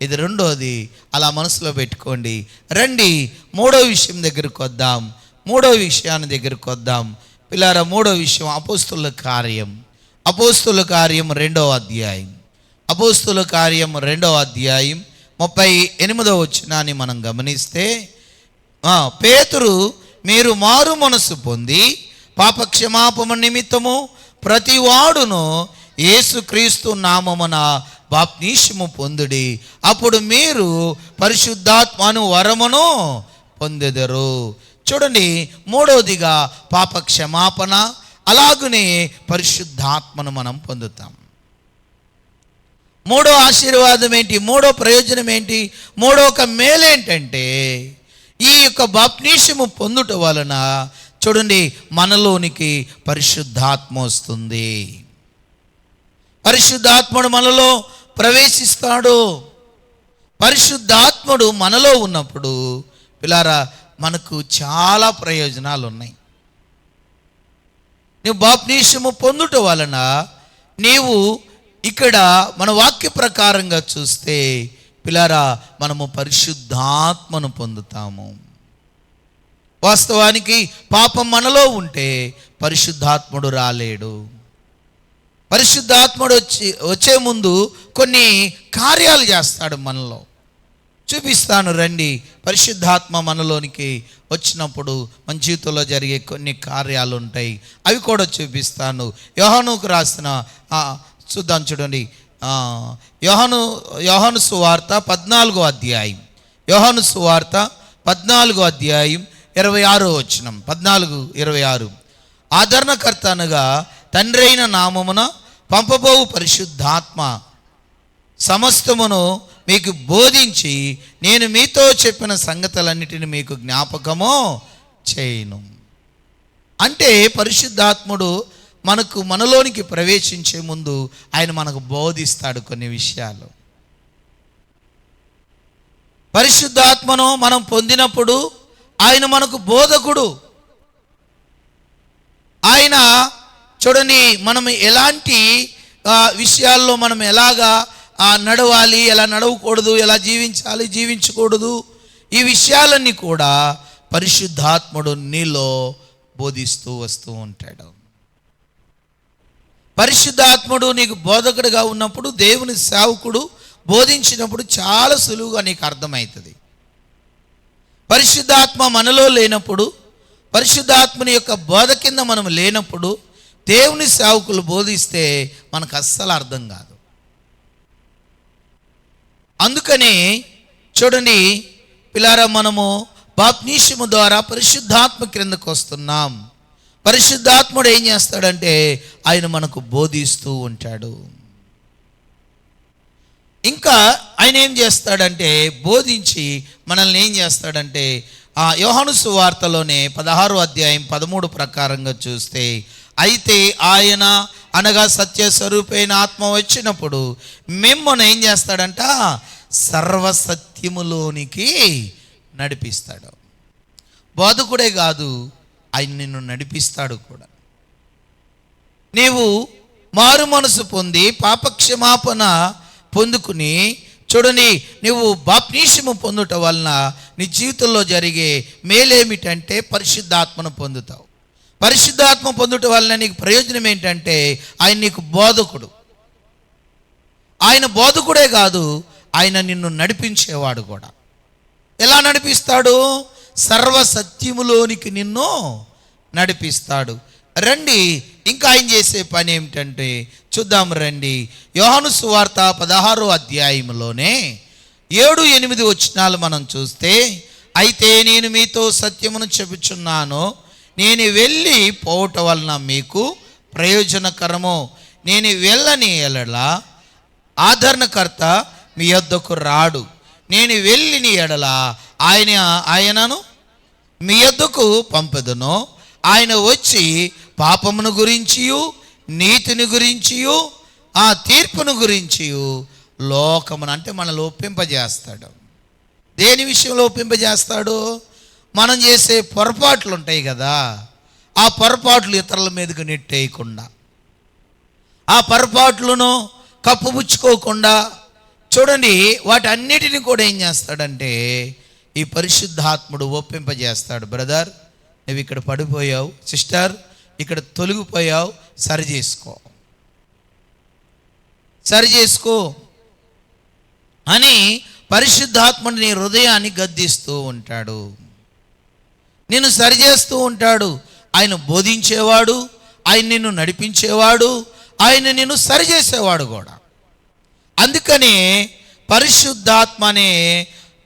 ఇది రెండోది, అలా మనసులో పెట్టుకోండి. రండి మూడో విషయం దగ్గరికి వద్దాం. మూడో విషయాన్ని దగ్గరికి వద్దాం. పిల్లారా, మూడో విషయం అపోస్తుల కార్యం. అపోస్తుల కార్యం 2వ అధ్యాయం. అపోస్తుల కార్యం 2వ అధ్యాయం 38వ వచనాన్ని మనం గమనిస్తే, పేతురు, మీరు మారు మనసు పొంది పాపక్షమాపణ నిమిత్తము ప్రతి వాడును యేసుక్రీస్తు నామమున బాప్తిస్మము పొందుడి, అప్పుడు మీరు పరిశుద్ధాత్మను వరమును పొందెదరు. చూడండి, మూడవదిగా పాప క్షమాపణ, అలాగనే పరిశుద్ధాత్మను మనం పొందుతాం. మూడో ఆశీర్వాదం ఏంటి? మూడో ప్రయోజనం ఏంటి? మూడో ఒక మేలేంటంటే, ఈ యొక్క బాప్తిస్మము పొందుట వలన చూడండి మనలోనికి పరిశుద్ధాత్మ వస్తుంది. పరిశుద్ధాత్ముడు మనలో ప్రవేశిస్తాడు. పరిశుద్ధాత్ముడు మనలో ఉన్నప్పుడు పిల్లారా మనకు చాలా ప్రయోజనాలు ఉన్నాయి. నువ్వు బాప్తిస్మము పొందుట వలన నీవు ఇక్కడ మన వాక్య ప్రకారంగా చూస్తే పిల్లారా మనము పరిశుద్ధాత్మను పొందుతాము. వాస్తవానికి పాపం మనలో ఉంటే పరిశుద్ధాత్ముడు రాలేడు. పరిశుద్ధాత్ముడు వచ్చే ముందు కొన్ని కార్యాలు చేస్తాడు మనలో. చూపిస్తాను రండి. పరిశుద్ధాత్మ మనలోనికి వచ్చినప్పుడు మన జీవితంలో జరిగే కొన్ని కార్యాలు ఉంటాయి, అవి కూడా చూపిస్తాను. యోహానుకు రాసిన చూద్దాం, చూడండి. యోహాను సువార్త 14వ అధ్యాయం. యోహాను సువార్త 14వ అధ్యాయం 26వ వచనం. 14:26. ఆదరణకర్త అనగా తండ్రి అయిన నామమున పంపబోవు పరిశుద్ధాత్మ సమస్తమును మీకు బోధించి నేను మీతో చెప్పిన సంగతులన్నిటిని మీకు జ్ఞాపకము చేయను. అంటే పరిశుద్ధాత్ముడు మనలోనికి ప్రవేశించే ముందు ఆయన మనకు బోధిస్తాడు కొన్ని విషయాలు. పరిశుద్ధాత్మను మనం పొందినప్పుడు ఆయన మనకు బోధకుడు. ఆయన చూడండి, మనం ఎలాంటి విషయాల్లో మనం ఎలాగా నడవాలి, ఎలా నడవకూడదు, ఎలా జీవించాలి, జీవించకూడదు, ఈ విషయాలన్నీ కూడా పరిశుద్ధాత్ముడు నీలో బోధిస్తూ వస్తూ ఉంటాడు. పరిశుద్ధాత్ముడు నీకు బోధకుడిగా ఉన్నప్పుడు, దేవుని సేవకుడు బోధించినప్పుడు చాలా సులువుగా నీకు అర్థమవుతుంది. పరిశుద్ధాత్మ మనలో లేనప్పుడు, పరిశుద్ధాత్మని యొక్క బోధ కింద మనం లేనప్పుడు దేవుని సేవకులు బోధిస్తే మనకు అస్సలు అర్థం కాదు. అందుకనే చూడండి పిల్లారా, మనము బాప్తిస్మము ద్వారా పరిశుద్ధాత్మ క్రిందకు వస్తున్నాం. పరిశుద్ధాత్ముడు ఏం చేస్తాడంటే ఆయన మనకు బోధిస్తూ ఉంటాడు. ఇంకా ఆయన ఏం చేస్తాడంటే బోధించి మనల్ని ఏం చేస్తాడంటే యోహాను సువార్తలోనే 16వ అధ్యాయం 13 ప్రకారంగా చూస్తే, అయితే ఆయన అనగా సత్యస్వరూపైన ఆత్మ వచ్చినప్పుడు మిమ్మల్ని ఏం చేస్తాడంట? సర్వసత్యములోనికి నడిపిస్తాడు. బోధకుడే కాదు, ఆయన నిన్ను నడిపిస్తాడు కూడా. నీవు మారు మనసు పొంది పాపక్షమాపణ పొందుకుని చూడని నువ్వు బాప్తిస్మము పొందుట వలన నీ జీవితంలో జరిగే మేలేమిటంటే పరిశుద్ధాత్మను పొందుతావు. పరిశుద్ధాత్మ పొందుట వలన నీకు ప్రయోజనం ఏంటంటే ఆయన నీకు బోధకుడు. ఆయన బోధకుడే కాదు, ఆయన నిన్ను నడిపించేవాడు కూడా. ఎలా నడిపిస్తాడు? సర్వసత్యములోనికి నిన్ను నడిపిస్తాడు. రండి, ఇంకా ఆయన చేసే పని ఏమిటంటే చూద్దాం రండి. యోహాను సువార్త 16వ అధ్యాయంలోనే 7-8 వచనాలు మనం చూస్తే, అయితే నేను మీతో సత్యమును చెబుచున్నాను, నేను వెళ్ళి పోవట వలన మీకు ప్రయోజనకరము. నేను వెళ్ళని ఎడల ఆదరణకర్త మీ యొద్దకు రాడు. నేను వెళ్ళిని ఎడల ఆయనను మీ యొద్దకు పంపెదను. ఆయన వచ్చి పాపమును గురించియు నీతిని గురించియు ఆ తీర్పును గురించియు లోకమును, అంటే మనల్ని ఒప్పింపజేస్తాడు. దేని విషయంలో ఒప్పింపజేస్తాడు? మనం చేసే పొరపాట్లు ఉంటాయి కదా, ఆ పొరపాట్లు ఇతరుల మీదకు నెట్టేయకుండా, ఆ పొరపాట్లను కప్పుపుచ్చుకోకుండా చూడండి వాటన్నిటిని కూడా ఏం చేస్తాడంటే ఈ పరిశుద్ధాత్ముడు ఒప్పింపజేస్తాడు. బ్రదర్, నువ్వు ఇక్కడ పడిపోయావు, సిస్టర్ ఇక్కడ తొలగిపోయావు, సరి చేసుకో అని పరిశుద్ధాత్ముడు నీ హృదయాన్ని గద్దిస్తూ ఉంటాడు, నిన్ను సరిచేస్తూ ఉంటాడు. ఆయన బోధించేవాడు, ఆయన నిన్ను నడిపించేవాడు, ఆయన నిన్ను సరిచేసేవాడు కూడా. అందుకనే పరిశుద్ధాత్మ అనే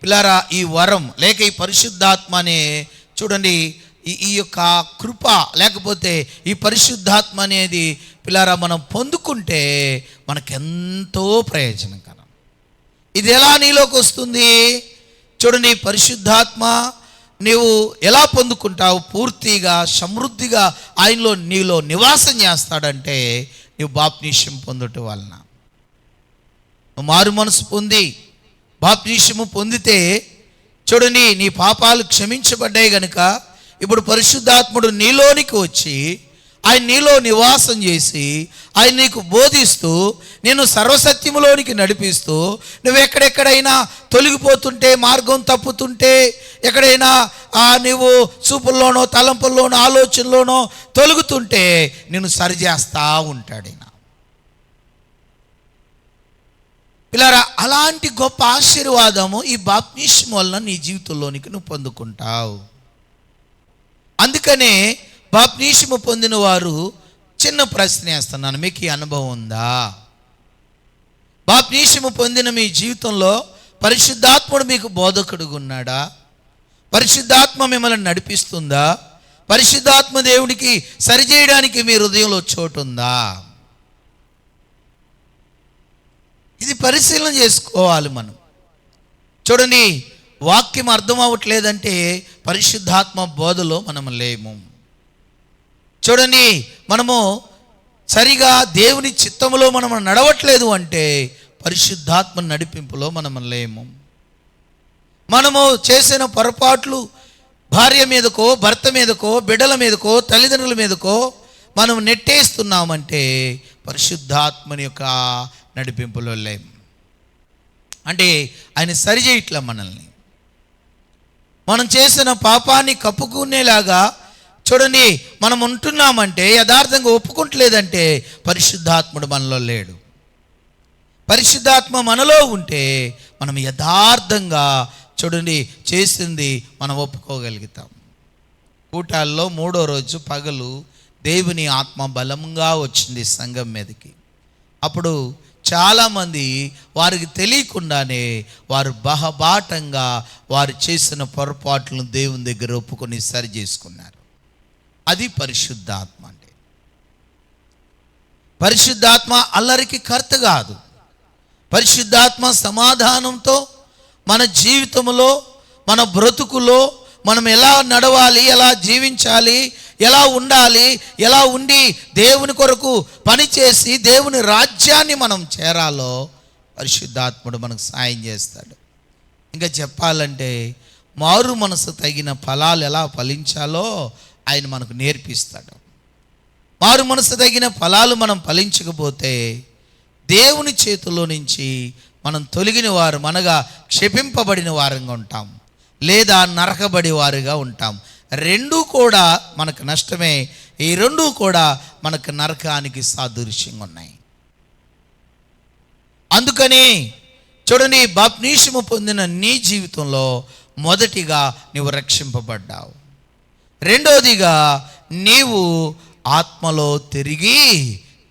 పిల్లరా ఈ వరం లేక ఈ పరిశుద్ధాత్మ అనే చూడండి ఈ యొక్క కృప లేకపోతే ఈ పరిశుద్ధాత్మ అనేది పిల్లరా మనం పొందుకుంటే మనకెంతో ప్రయోజనకరం. ఇది ఎలా నీలోకి వస్తుంది చూడండి. పరిశుద్ధాత్మ నీవు ఎలా పొందుకుంటావు? పూర్తిగా సమృద్ధిగా ఆయనలో నీలో నివాసం చేస్తాడంటే నీవు బాప్తిస్మం పొందుట వలన. నువ్వు మారు మనసు పొంది బాప్తిస్మము పొందితే చూడండి నీ పాపాలు క్షమించబడ్డాయి గనుక ఇప్పుడు పరిశుద్ధాత్ముడు నీలోనికి వచ్చి ఆయన నీలో నివాసం చేసి ఆయన నీకు బోధిస్తూ నేను సర్వసత్యములోనికి నడిపిస్తూ నువ్వు ఎక్కడెక్కడైనా తొలగిపోతుంటే, మార్గం తప్పుతుంటే, ఎక్కడైనా నువ్వు చూపుల్లోనో తలంపుల్లోనో ఆలోచనలోనో తొలుగుతుంటే నిన్ను సరిచేస్తా ఉంటాడు ఆయన. పిల్లరా అలాంటి గొప్ప ఆశీర్వాదము ఈ బాప్తిస్మం వలన నీ జీవితంలోనికి నువ్వు పొందుకుంటావు. అందుకనే బాప్తిస్మం పొందిన వారు చిన్న ప్రశ్న వేస్తున్నాను, మీకు ఈ అనుభవం ఉందా? బాప్తిస్మం పొందిన మీ జీవితంలో పరిశుద్ధాత్ముడు మీకు బోధకుడుగా ఉన్నాడా? పరిశుద్ధాత్మ మిమ్మల్ని నడిపిస్తుందా? పరిశుద్ధాత్మ దేవునికి సరిచేయడానికి మీ హృదయంలో చోటు ఉందా? ఇది పరిశీలన చేసుకోవాలి మనం. చూడండి వాక్యం అర్థం అవ్వట్లేదంటే పరిశుద్ధాత్మ బోధలో మనం లేము. చూడండి మనము సరిగా దేవుని చిత్తములో మనం నడవట్లేదు అంటే పరిశుద్ధాత్మ నడిపింపులో మనం లేము. మనము చేసిన పొరపాట్లు భార్య మీదకో, భర్త మీదకో, బిడ్డల మీదకో, తల్లిదండ్రుల మీదకో మనం నెట్టేస్తున్నామంటే పరిశుద్ధాత్మని యొక్క నడిపింపులో లేము. అంటే ఆయన సరిచేయట్లా మనల్ని. మనం చేసిన పాపాన్ని కప్పుకునేలాగా చూడండి మనం ఉంటున్నామంటే, యథార్థంగా ఒప్పుకుంటలేదంటే పరిశుద్ధాత్ముడు మనలో లేడు. పరిశుద్ధాత్మ మనలో ఉంటే మనం యథార్థంగా చూడండి చేసింది మనం ఒప్పుకోగలుగుతాం. కూటాల్లో 3వ రోజు పగలు దేవుని ఆత్మ బలంగా వచ్చింది సంఘం మీదకి. అప్పుడు చాలామంది వారికి తెలియకుండానే వారు బహబాటంగా వారు చేసిన పొరపాట్లను దేవుని దగ్గర ఒప్పుకొని సరి చేసుకున్నారు. అది పరిశుద్ధాత్మ అంటే. పరిశుద్ధాత్మ అల్లరికి కర్త కాదు. పరిశుద్ధాత్మ సమాధానంతో మన జీవితంలో, మన బ్రతుకులో మనం ఎలా నడవాలి, ఎలా జీవించాలి, ఎలా ఉండాలి, ఎలా ఉండి దేవుని కొరకు పనిచేసి దేవుని రాజ్యాన్ని మనం చేరాలో పరిశుద్ధాత్ముడు మనకు సాయం చేస్తాడు. ఇంకా చెప్పాలంటే మారు మనసు తగిన ఫలాలు ఎలా ఫలించాలో ఆయన మనకు నేర్పిస్తాడు. మారు మనసు తగిన ఫలాలు మనం ఫలించకపోతే దేవుని చేతిలో నుంచి మనం తొలగిన వారు, అనగా క్షమింపబడిన వారంగా ఉంటాం, లేదా నరకబడి వారుగా ఉంటాం. రెండూ కూడా మనకు నష్టమే. ఈ రెండూ కూడా మనకు నరకానికి సాదృశ్యంగా ఉన్నాయి. అందుకని చూడండి బాప్తిస్మం పొందిన నీ జీవితంలో మొదటిగా నీవు రక్షింపబడ్డావు. రెండోదిగా నీవు ఆత్మలో తిరిగి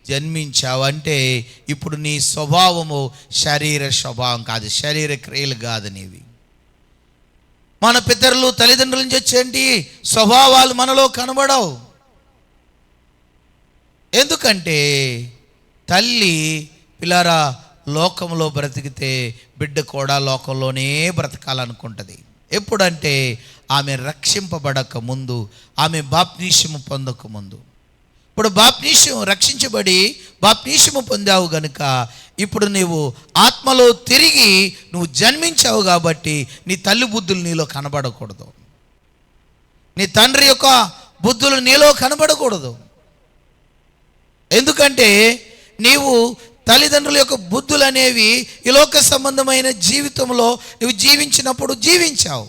జన్మించావు. అంటే ఇప్పుడు నీ స్వభావము శరీర స్వభావం కాదు, శరీర క్రియలు కాదు నీవి. మన పితరులు తల్లిదండ్రుల నుంచి వచ్చేంటి స్వభావాలు మనలో కనబడవు. ఎందుకంటే తల్లి పిల్లరా లోకంలో బ్రతికితే బిడ్డ కూడా లోకంలోనే బ్రతకాలనుకుంటుంది. ఎప్పుడంటే ఆమె రక్షింపబడక ముందు, ఆమె బాప్తిస్మం పొందక ముందు. ఇప్పుడు బాప్తిస్మం రక్షించబడి బాప్తిస్మం పొందావు గనుక ఇప్పుడు నీవు ఆత్మలో తిరిగి నువ్వు జన్మించావు కాబట్టి నీ తల్లి బుద్ధులు నీలో కనబడకూడదు, నీ తండ్రి యొక్క బుద్ధులు నీలో కనబడకూడదు. ఎందుకంటే నీవు తల్లిదండ్రుల యొక్క బుద్ధులు అనేవి ఈ లోక సంబంధమైన జీవితంలో నువ్వు జీవించినప్పుడు జీవించావు.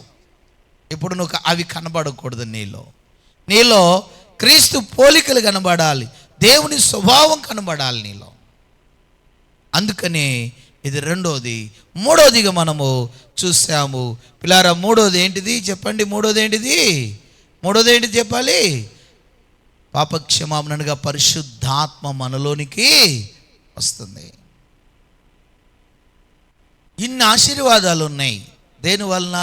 ఇప్పుడు నువ్వు అవి కనబడకూడదు నీలో. క్రీస్తు పోలికలు కనబడాలి, దేవుని స్వభావం కనబడాలి నీలో. అందుకనే ఇది రెండోది. మూడోదిగా మనము చూసాము పిల్లారా. మూడోది ఏంటిది చెప్పండి? మూడోది ఏంటిది చెప్పాలి? పాపక్షమాపణగా పరిశుద్ధాత్మ మనలోనికి వస్తుంది. ఇన్ని ఆశీర్వాదాలు ఉన్నాయి. దేనివలన?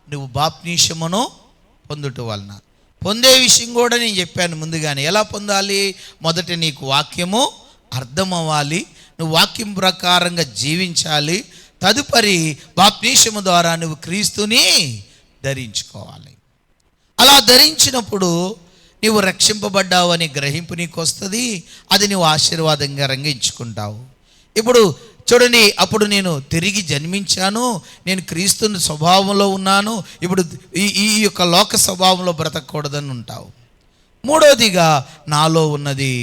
నువ్వు బాప్తీసమును పొందుట వలన. పొందే విషయం కూడా నేను చెప్పాను ముందుగానే. ఎలా పొందాలి? మొదట నీకు వాక్యము అర్థం అవ్వాలి, నువ్వు వాక్యం ప్రకారంగా జీవించాలి. తదుపరి బాప్తీసము ద్వారా నువ్వు క్రీస్తుని ధరించుకోవాలి. అలా ధరించినప్పుడు నీవు రక్షింపబడ్డావు అనే గ్రహింపు నీకు వస్తుంది. అది నువ్వు ఆశీర్వాదంగా రంగించుకుంటావు. ఇప్పుడు చూడండి, అప్పుడు నేను తిరిగి జన్మించాను, నేను క్రీస్తుని స్వభావంలో ఉన్నాను, ఇప్పుడు ఈ యొక్క లోక స్వభావంలో బ్రతకూడదని ఉంటావు. మూడోదిగా నాలో ఉన్నది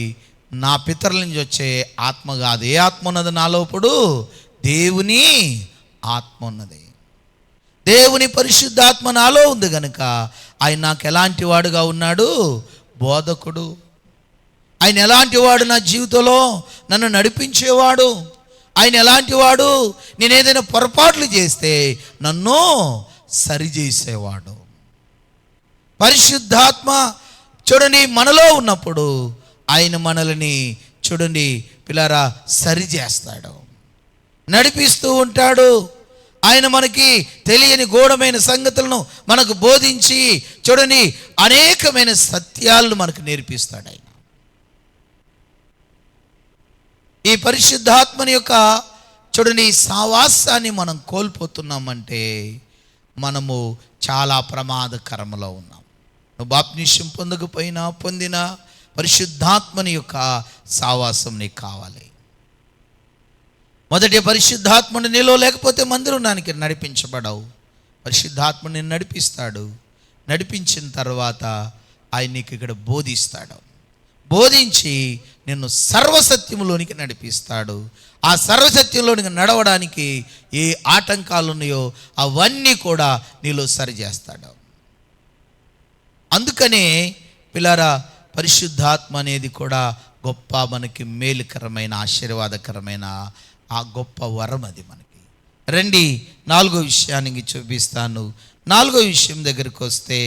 నా పితరుల నుంచి వచ్చే ఆత్మ కాదు. ఏ ఆత్మ ఉన్నది నాలో? ఇప్పుడు దేవుని ఆత్మ ఉన్నది. దేవుని పరిశుద్ధాత్మ నాలో ఉంది కనుక ఆయన నాకు ఎలాంటి వాడుగా ఉన్నాడు? బోధకుడు. ఆయన ఎలాంటి వాడు? నా జీవితంలో నన్ను నడిపించేవాడు. ఆయన ఎలాంటి వాడు? నేను ఏదైనా పొరపాట్లు చేస్తే నన్ను సరిచేసేవాడు. పరిశుద్ధాత్మ చూడండి మనలో ఉన్నప్పుడు ఆయన మనల్ని చూడండి పిల్లారా సరిచేస్తాడు, నడిపిస్తూ ఉంటాడు. ఆయన మనకి తెలియని గూఢమైన సంగతులను మనకు బోధించి చూడండి అనేకమైన సత్యాలను మనకు నేర్పిస్తాడు ఆయన. ఈ పరిశుద్ధాత్మని యొక్క చూడండి సావాసాన్ని మనం కోల్పోతున్నామంటే మనము చాలా ప్రమాదకరంలో ఉన్నాం. నువ్వు బాప్తీసం పొందకపోయినా పొందిన పరిశుద్ధాత్మని యొక్క సావాసం నీకు కావాలి. మొదటి పరిశుద్ధాత్మని నీలో లేకపోతే మందిరానికి నడిపించబడవు. పరిశుద్ధాత్మని నడిపిస్తాడు. నడిపించిన తర్వాత ఆయన నీకు ఇక్కడ బోధిస్తాడు. బోధించి నిన్ను సర్వసత్యంలోనికి నడిపిస్తాడు. ఆ సర్వసత్యంలోనికి నడవడానికి ఏ ఆటంకాలు ఉన్నాయో అవన్నీ కూడా నీలో సరిచేస్తాడు. అందుకనే పిల్లారా పరిశుద్ధాత్మ అనేది కూడా గొప్ప మనకి మేలుకరమైన ఆశీర్వాదకరమైన ఆ గొప్ప వరం అది మనకి. రండి 4వ విషయానికి చూపిస్తాను. 4వ విషయం దగ్గరికి వస్తే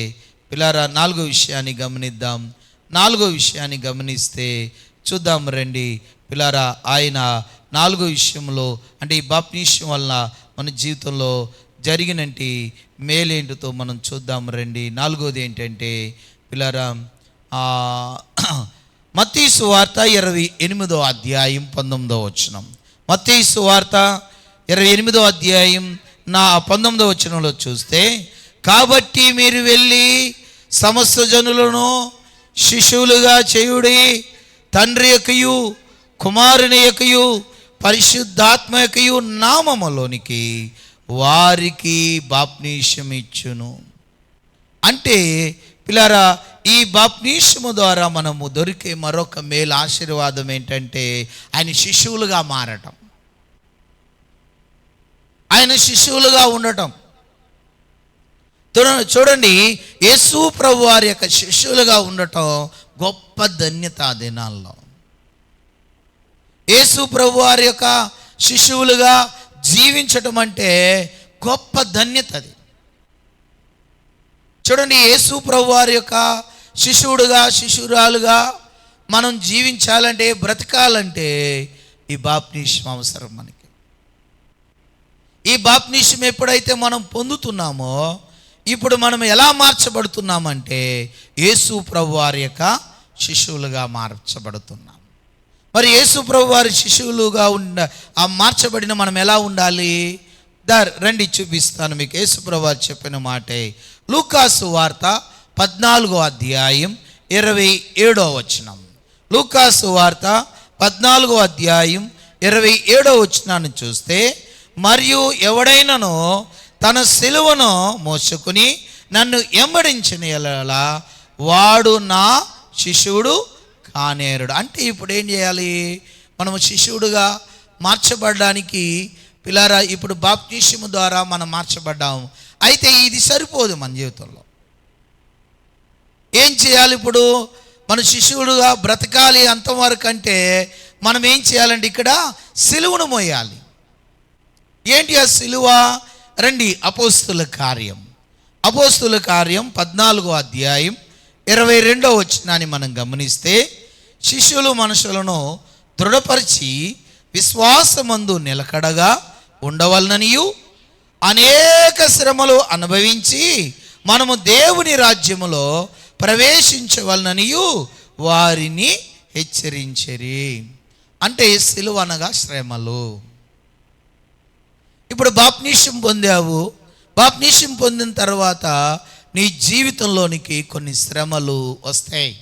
పిల్లారా 4వ విషయాన్ని గమనిద్దాం. 4వ విషయాన్ని గమనిస్తే చూద్దాం రండి పిల్లారా. ఆయన 4వ విషయంలో అంటే ఈ బాప్తీసం వలన మన జీవితంలో జరిగినట్టి మేలేంటితో మనం చూద్దాం రండి. 4వది ఏంటంటే పిల్లారా మత్తయి సువార్త 28వ అధ్యాయం 19వ వచనం. మత్తయి సువార్త 28వ అధ్యాయం 19వ వచనంలో చూస్తే, కాబట్టి మీరు వెళ్ళి సమస్త జనులను శిష్యులుగా చేయుడి, తండ్రి యొక్కయు కుమారుని యొక్కయు పరిశుద్ధాత్మ యొక్కయు నామములోనికి వారికి బాప్తీసం ఇచ్చును. అంటే పిల్లారా ఈ బాప్తీసము ద్వారా మనము దొరికే మరొక మేలు ఆశీర్వాదం ఏంటంటే ఆయన శిష్యులుగా మారటం, ఆయన శిష్యులుగా ఉండటం. చూడండి యేసు ప్రభు వారి యొక్క శిష్యులుగా ఉండటం గొప్ప ధన్యత. ఆ దినాల్లో యేసు ప్రభు వారి యొక్క శిష్యులుగా జీవించటం అంటే గొప్ప ధన్యత అది. చూడండి యేసు ప్రభు వారి యొక్క శిష్యుడుగా శిష్యురాలుగా మనం జీవించాలంటే బ్రతకాలంటే ఈ బాప్తీసం అవసరం మనకి. ఈ బాప్తీసం ఎప్పుడైతే మనం పొందుతున్నామో ఇప్పుడు మనం ఎలా మార్చబడుతున్నామంటే యేసు ప్రభు వారి యొక్క శిష్యులుగా మార్చబడుతున్నాం. మరి యేసు ప్రభు వారి శిష్యులుగా ఆ మార్చబడిన మనం ఎలా ఉండాలి? రండి చూపిస్తాను మీకు. యేసు ప్రభు వారు చెప్పిన మాటే లూకాసు వార్త 14వ అధ్యాయం 27వ వచనం. లూకాసు వార్త 14వ అధ్యాయం 27వ వచనాన్ని చూస్తే, మరియు ఎవడైనను తన సిలువను మోసుకుని నన్ను వెంబడించిన యెడల వాడు నా శిష్యుడు కానేరుడు. అంటే ఇప్పుడు ఏం చేయాలి? మనము శిష్యుడుగా మార్చబడడానికి పిల్లారా ఇప్పుడు బాప్తీసము ద్వారా మనం మార్చబడ్డాం. అయితే ఇది సరిపోదు మన జీవితంలో. ఏం చేయాలి? ఇప్పుడు మన శిష్యుడుగా బ్రతకాలి అంతవరకు అంటే మనం ఏం చేయాలంటే ఇక్కడ సిలువను మోయాలి. ఏంటి ఆ సిలువ? రండి, అపోస్తుల కార్యం 14వ అధ్యాయం 22వ వచనాన్ని మనం గమనిస్తే, శిష్యులు మనుషులను దృఢపరిచి విశ్వాసమందు నిలకడగా ఉండవలననియు అనేక శ్రమలు అనుభవించి మనము దేవుని రాజ్యములో ప్రవేశించవలననియు వారిని హెచ్చరించిరి. అంటే సిలువ అనగా శ్రమలు. ఇప్పుడు బాప్టిసం పొందావు. బాప్టిసం పొందిన తర్వాత నీ జీవితంలోనికి కొన్ని శ్రమలు వస్తాయి.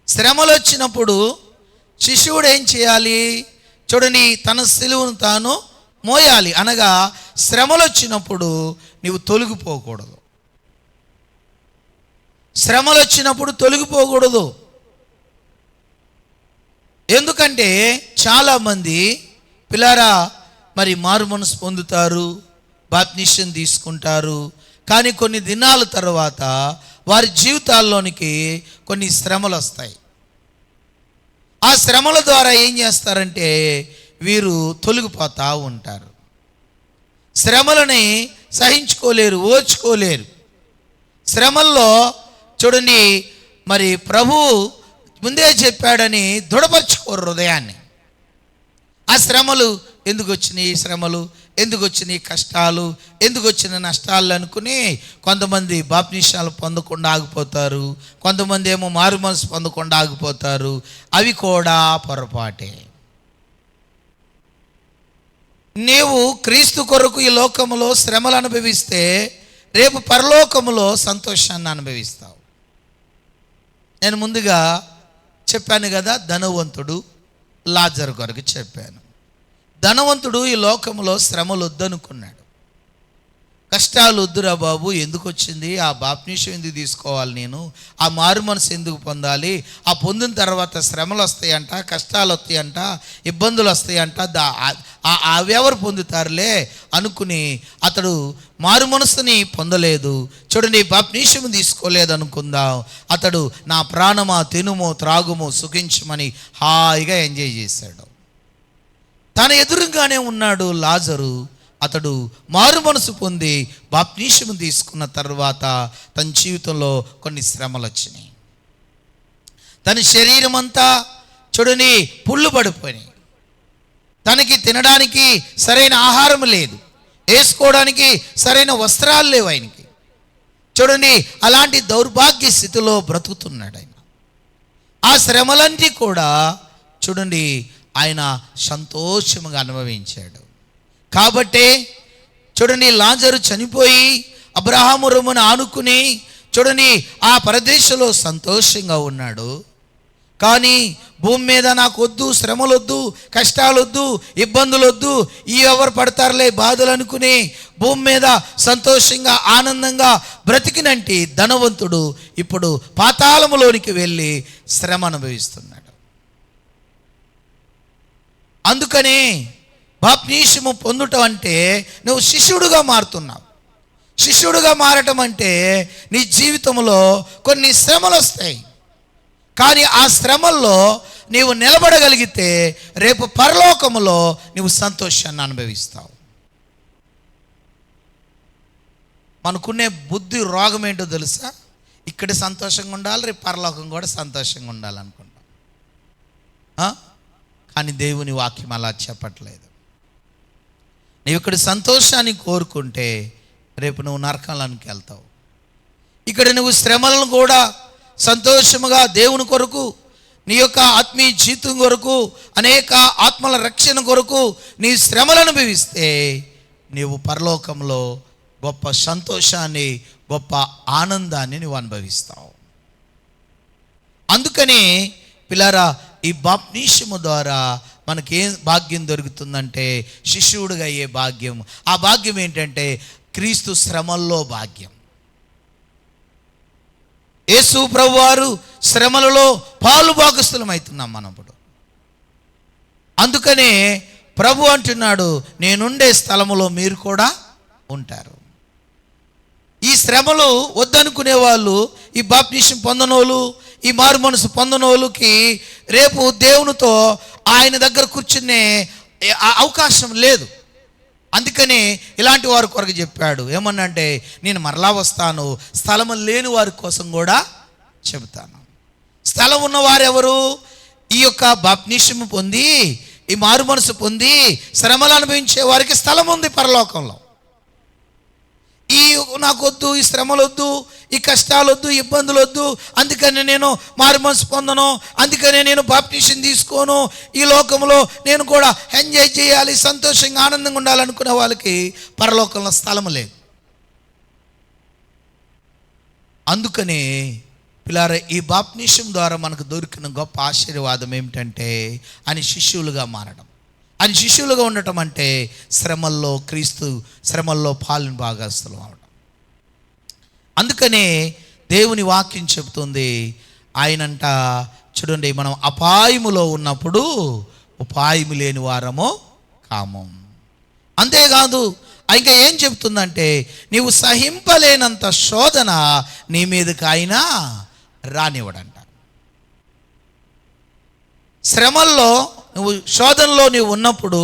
శ్రమలు వచ్చినప్పుడు శిష్యుడు ఏం చేయాలి? చూడని, తన సిలువను తాను మోయాలి. అనగా శ్రమలు వచ్చినప్పుడు నీవు తొలగిపోకూడదు. శ్రమలు వచ్చినప్పుడు తొలగిపోకూడదు. ఎందుకంటే చాలామంది పిల్లారా మరి మారు మనసు పొందుతారు, బాప్టిసం తీసుకుంటారు, కానీ కొన్ని దినాల తర్వాత వారి జీవితాల్లోనికి కొన్ని శ్రమలు వస్తాయి. ఆ శ్రమల ద్వారా ఏం చేస్తారంటే వీరు తొలగిపోతూ ఉంటారు. శ్రమలని సహించుకోలేరు, ఓర్చుకోలేరు. శ్రమల్లో చూడండి, మరి ప్రభు ముందే చెప్పాడని దృఢపరచుకోరు హృదయాన్ని. ఆ శ్రమలు ఎందుకు వచ్చినాయి, శ్రమలు ఎందుకు వచ్చినాయి, కష్టాలు ఎందుకు వచ్చిన నష్టాలు అనుకుని కొంతమంది బాప్టిసాలు పొందకుండా ఆగిపోతారు, కొంతమంది ఏమో మారు మనసు పొందకుండా ఆగిపోతారు. అవి కూడా పొరపాటే. నీవు క్రీస్తు కొరకు ఈ లోకములో శ్రమలు అనుభవిస్తే రేపు పరలోకములో సంతోషాన్ని అనుభవిస్తావు. నేను ముందుగా చెప్పాను కదా, ధనవంతుడు లాజరు కొరకు చెప్పాను. ధనవంతుడు ఈ లోకంలో శ్రమలు వద్దనుకున్నాడు. కష్టాలు వద్దురా బాబు, ఎందుకు వచ్చింది, ఆ బాప్టిసం ఎందుకు తీసుకోవాలి, నేను ఆ మారు మనసు ఎందుకు పొందాలి, ఆ పొందిన తర్వాత శ్రమలు వస్తాయంట, కష్టాలు వస్తాయంట, ఇబ్బందులు వస్తాయంట, అవి ఎవరు పొందుతారులే అనుకుని అతడు మారు మనసుని పొందలేదు. చూడండి, బాప్టిసం తీసుకోలేదు అనుకుందాం. అతడు నా ప్రాణమా తినుమో త్రాగుమో సుఖించమని హాయిగా ఎంజాయ్ చేశాడు. తన ఎదురుగానే ఉన్నాడు లాజరు. అతడు మారు మనసు పొంది బాప్టిసం తీసుకున్న తర్వాత తన జీవితంలో కొన్ని శ్రమలు వచ్చినాయి. తన శరీరం అంతా చూడని పుళ్ళు పడిపోయినాయి. తనకి తినడానికి సరైన ఆహారం లేదు, వేసుకోవడానికి సరైన వస్త్రాలు లేవు ఆయనకి. చూడండి, అలాంటి దౌర్భాగ్య స్థితిలో బ్రతుకుతున్నాడు ఆయన. ఆ శ్రమలన్నీ కూడా చూడండి ఆయన సంతోషంగా అనుభవించాడు. కాబట్టే చూడండి, లాజరు చనిపోయి అబ్రహాము రొమ్మును ఆనుకుని చూడండి ఆ పరదేశంలో సంతోషంగా ఉన్నాడు. కానీ భూమి మీద నాకు వద్దు, శ్రమలు వద్దు, కష్టాలు వద్దు, ఇబ్బందులు వద్దు, ఈ ఎవరు పడతారులే బాధలు అనుకుని భూమి మీద సంతోషంగా ఆనందంగా బ్రతికినంటి ధనవంతుడు ఇప్పుడు పాతాళములోనికి వెళ్ళి శ్రమ అనుభవిస్తున్నాడు. అందుకనే బాప్టిసము పొందుట అంటే నువ్వు శిష్యుడుగా మారుతున్నావు. శిష్యుడుగా మారటం అంటే నీ జీవితంలో కొన్ని శ్రమలు వస్తాయి, కానీ ఆ శ్రమల్లో నీవు నిలబడగలిగితే రేపు పరలోకములో నీవు సంతోషాన్ని అనుభవిస్తావు. మనకునే బుద్ధి రోగం ఏంటో తెలుసా? ఇక్కడ సంతోషంగా ఉండాలి, రేపు పరలోకం కూడా సంతోషంగా ఉండాలనుకుంటాం. కానీ దేవుని వాక్యం అలా చెప్పట్లేదు. నీవు ఇక్కడ సంతోషాన్ని కోరుకుంటే రేపు నువ్వు నరకానికి వెళ్తావు. ఇక్కడ నువ్వు శ్రమలను కూడా సంతోషముగా దేవుని కొరకు, నీ యొక్క ఆత్మీయ జీవితం కొరకు, అనేక ఆత్మల రక్షణ కొరకు నీ శ్రమలను అనుభవిస్తే నీవు పరలోకంలో గొప్ప సంతోషాన్ని, గొప్ప ఆనందాన్ని నువ్వు అనుభవిస్తావు. అందుకని పిల్లారా, ఈ బాప్టిసము ద్వారా మనకేం భాగ్యం దొరుకుతుందంటే శిష్యుడిగా అయ్యే భాగ్యం. ఆ భాగ్యం ఏంటంటే క్రీస్తు శ్రమల్లో భాగ్యం. యేసు ప్రభువారు శ్రమలలో పాలు భాగస్థులం అవుతున్నాం మనం ఇప్పుడు. అందుకనే ప్రభు అంటున్నాడు, నేనుండే స్థలములో మీరు కూడా ఉంటారు. ఈ శ్రమలు వద్దనుకునే వాళ్ళు, ఈ బాప్టిసం పొందనోళ్ళు, ఈ మారు మనసు పొందనోళ్ళకి రేపు దేవునితో ఆయన దగ్గర కూర్చునే అవకాశం లేదు. అందుకని ఇలాంటి వారి కొరకు చెప్పాడు. ఏమన్నంటే, నేను మరలా వస్తాను, స్థలం లేని వారి కోసం కూడా చెబుతాను. స్థలం ఉన్నవారెవరు? ఈ యొక్క బాప్టిసం పొంది, ఈ మారు మనసు పొంది శ్రమలు అనుభవించే వారికి స్థలం ఉంది పరలోకంలో. ఈ నాకొద్దు, ఈ శ్రమలు వద్దు, ఈ కష్టాలు వద్దు, ఇబ్బందులు వద్దు, అందుకని నేను మారు మనసు పొందను, అందుకని నేను బాప్టిసం తీసుకోను, ఈ లోకంలో నేను కూడా ఎంజాయ్ చేయాలి, సంతోషంగా ఆనందంగా ఉండాలనుకునే వాళ్ళకి పరలోకంలో స్థలం లేదు. అందుకనే పిల్లారా, ఈ బాప్టిసం ద్వారా మనకు దొరికిన గొప్ప ఆశీర్వాదం ఏమిటంటే ఆయన శిష్యులుగా మారడం. ఆయన శిష్యులుగా ఉండటం అంటే శ్రమల్లో, క్రీస్తు శ్రమల్లో పాలుని భాగస్తులు అవడం. అందుకనే దేవుని వాక్యం చెబుతుంది, ఆయనంట చూడండి, మనం అపాయములో ఉన్నప్పుడు ఉపాయము లేని వారము కాము. అంతేకాదు, ఇంకా ఏం చెప్తుందంటే, నీవు సహింపలేనంత శోధన నీ మీదకి ఆయన రానివ్వడంట. శ్రమల్లో నువ్వు, శోధనలో నీవు ఉన్నప్పుడు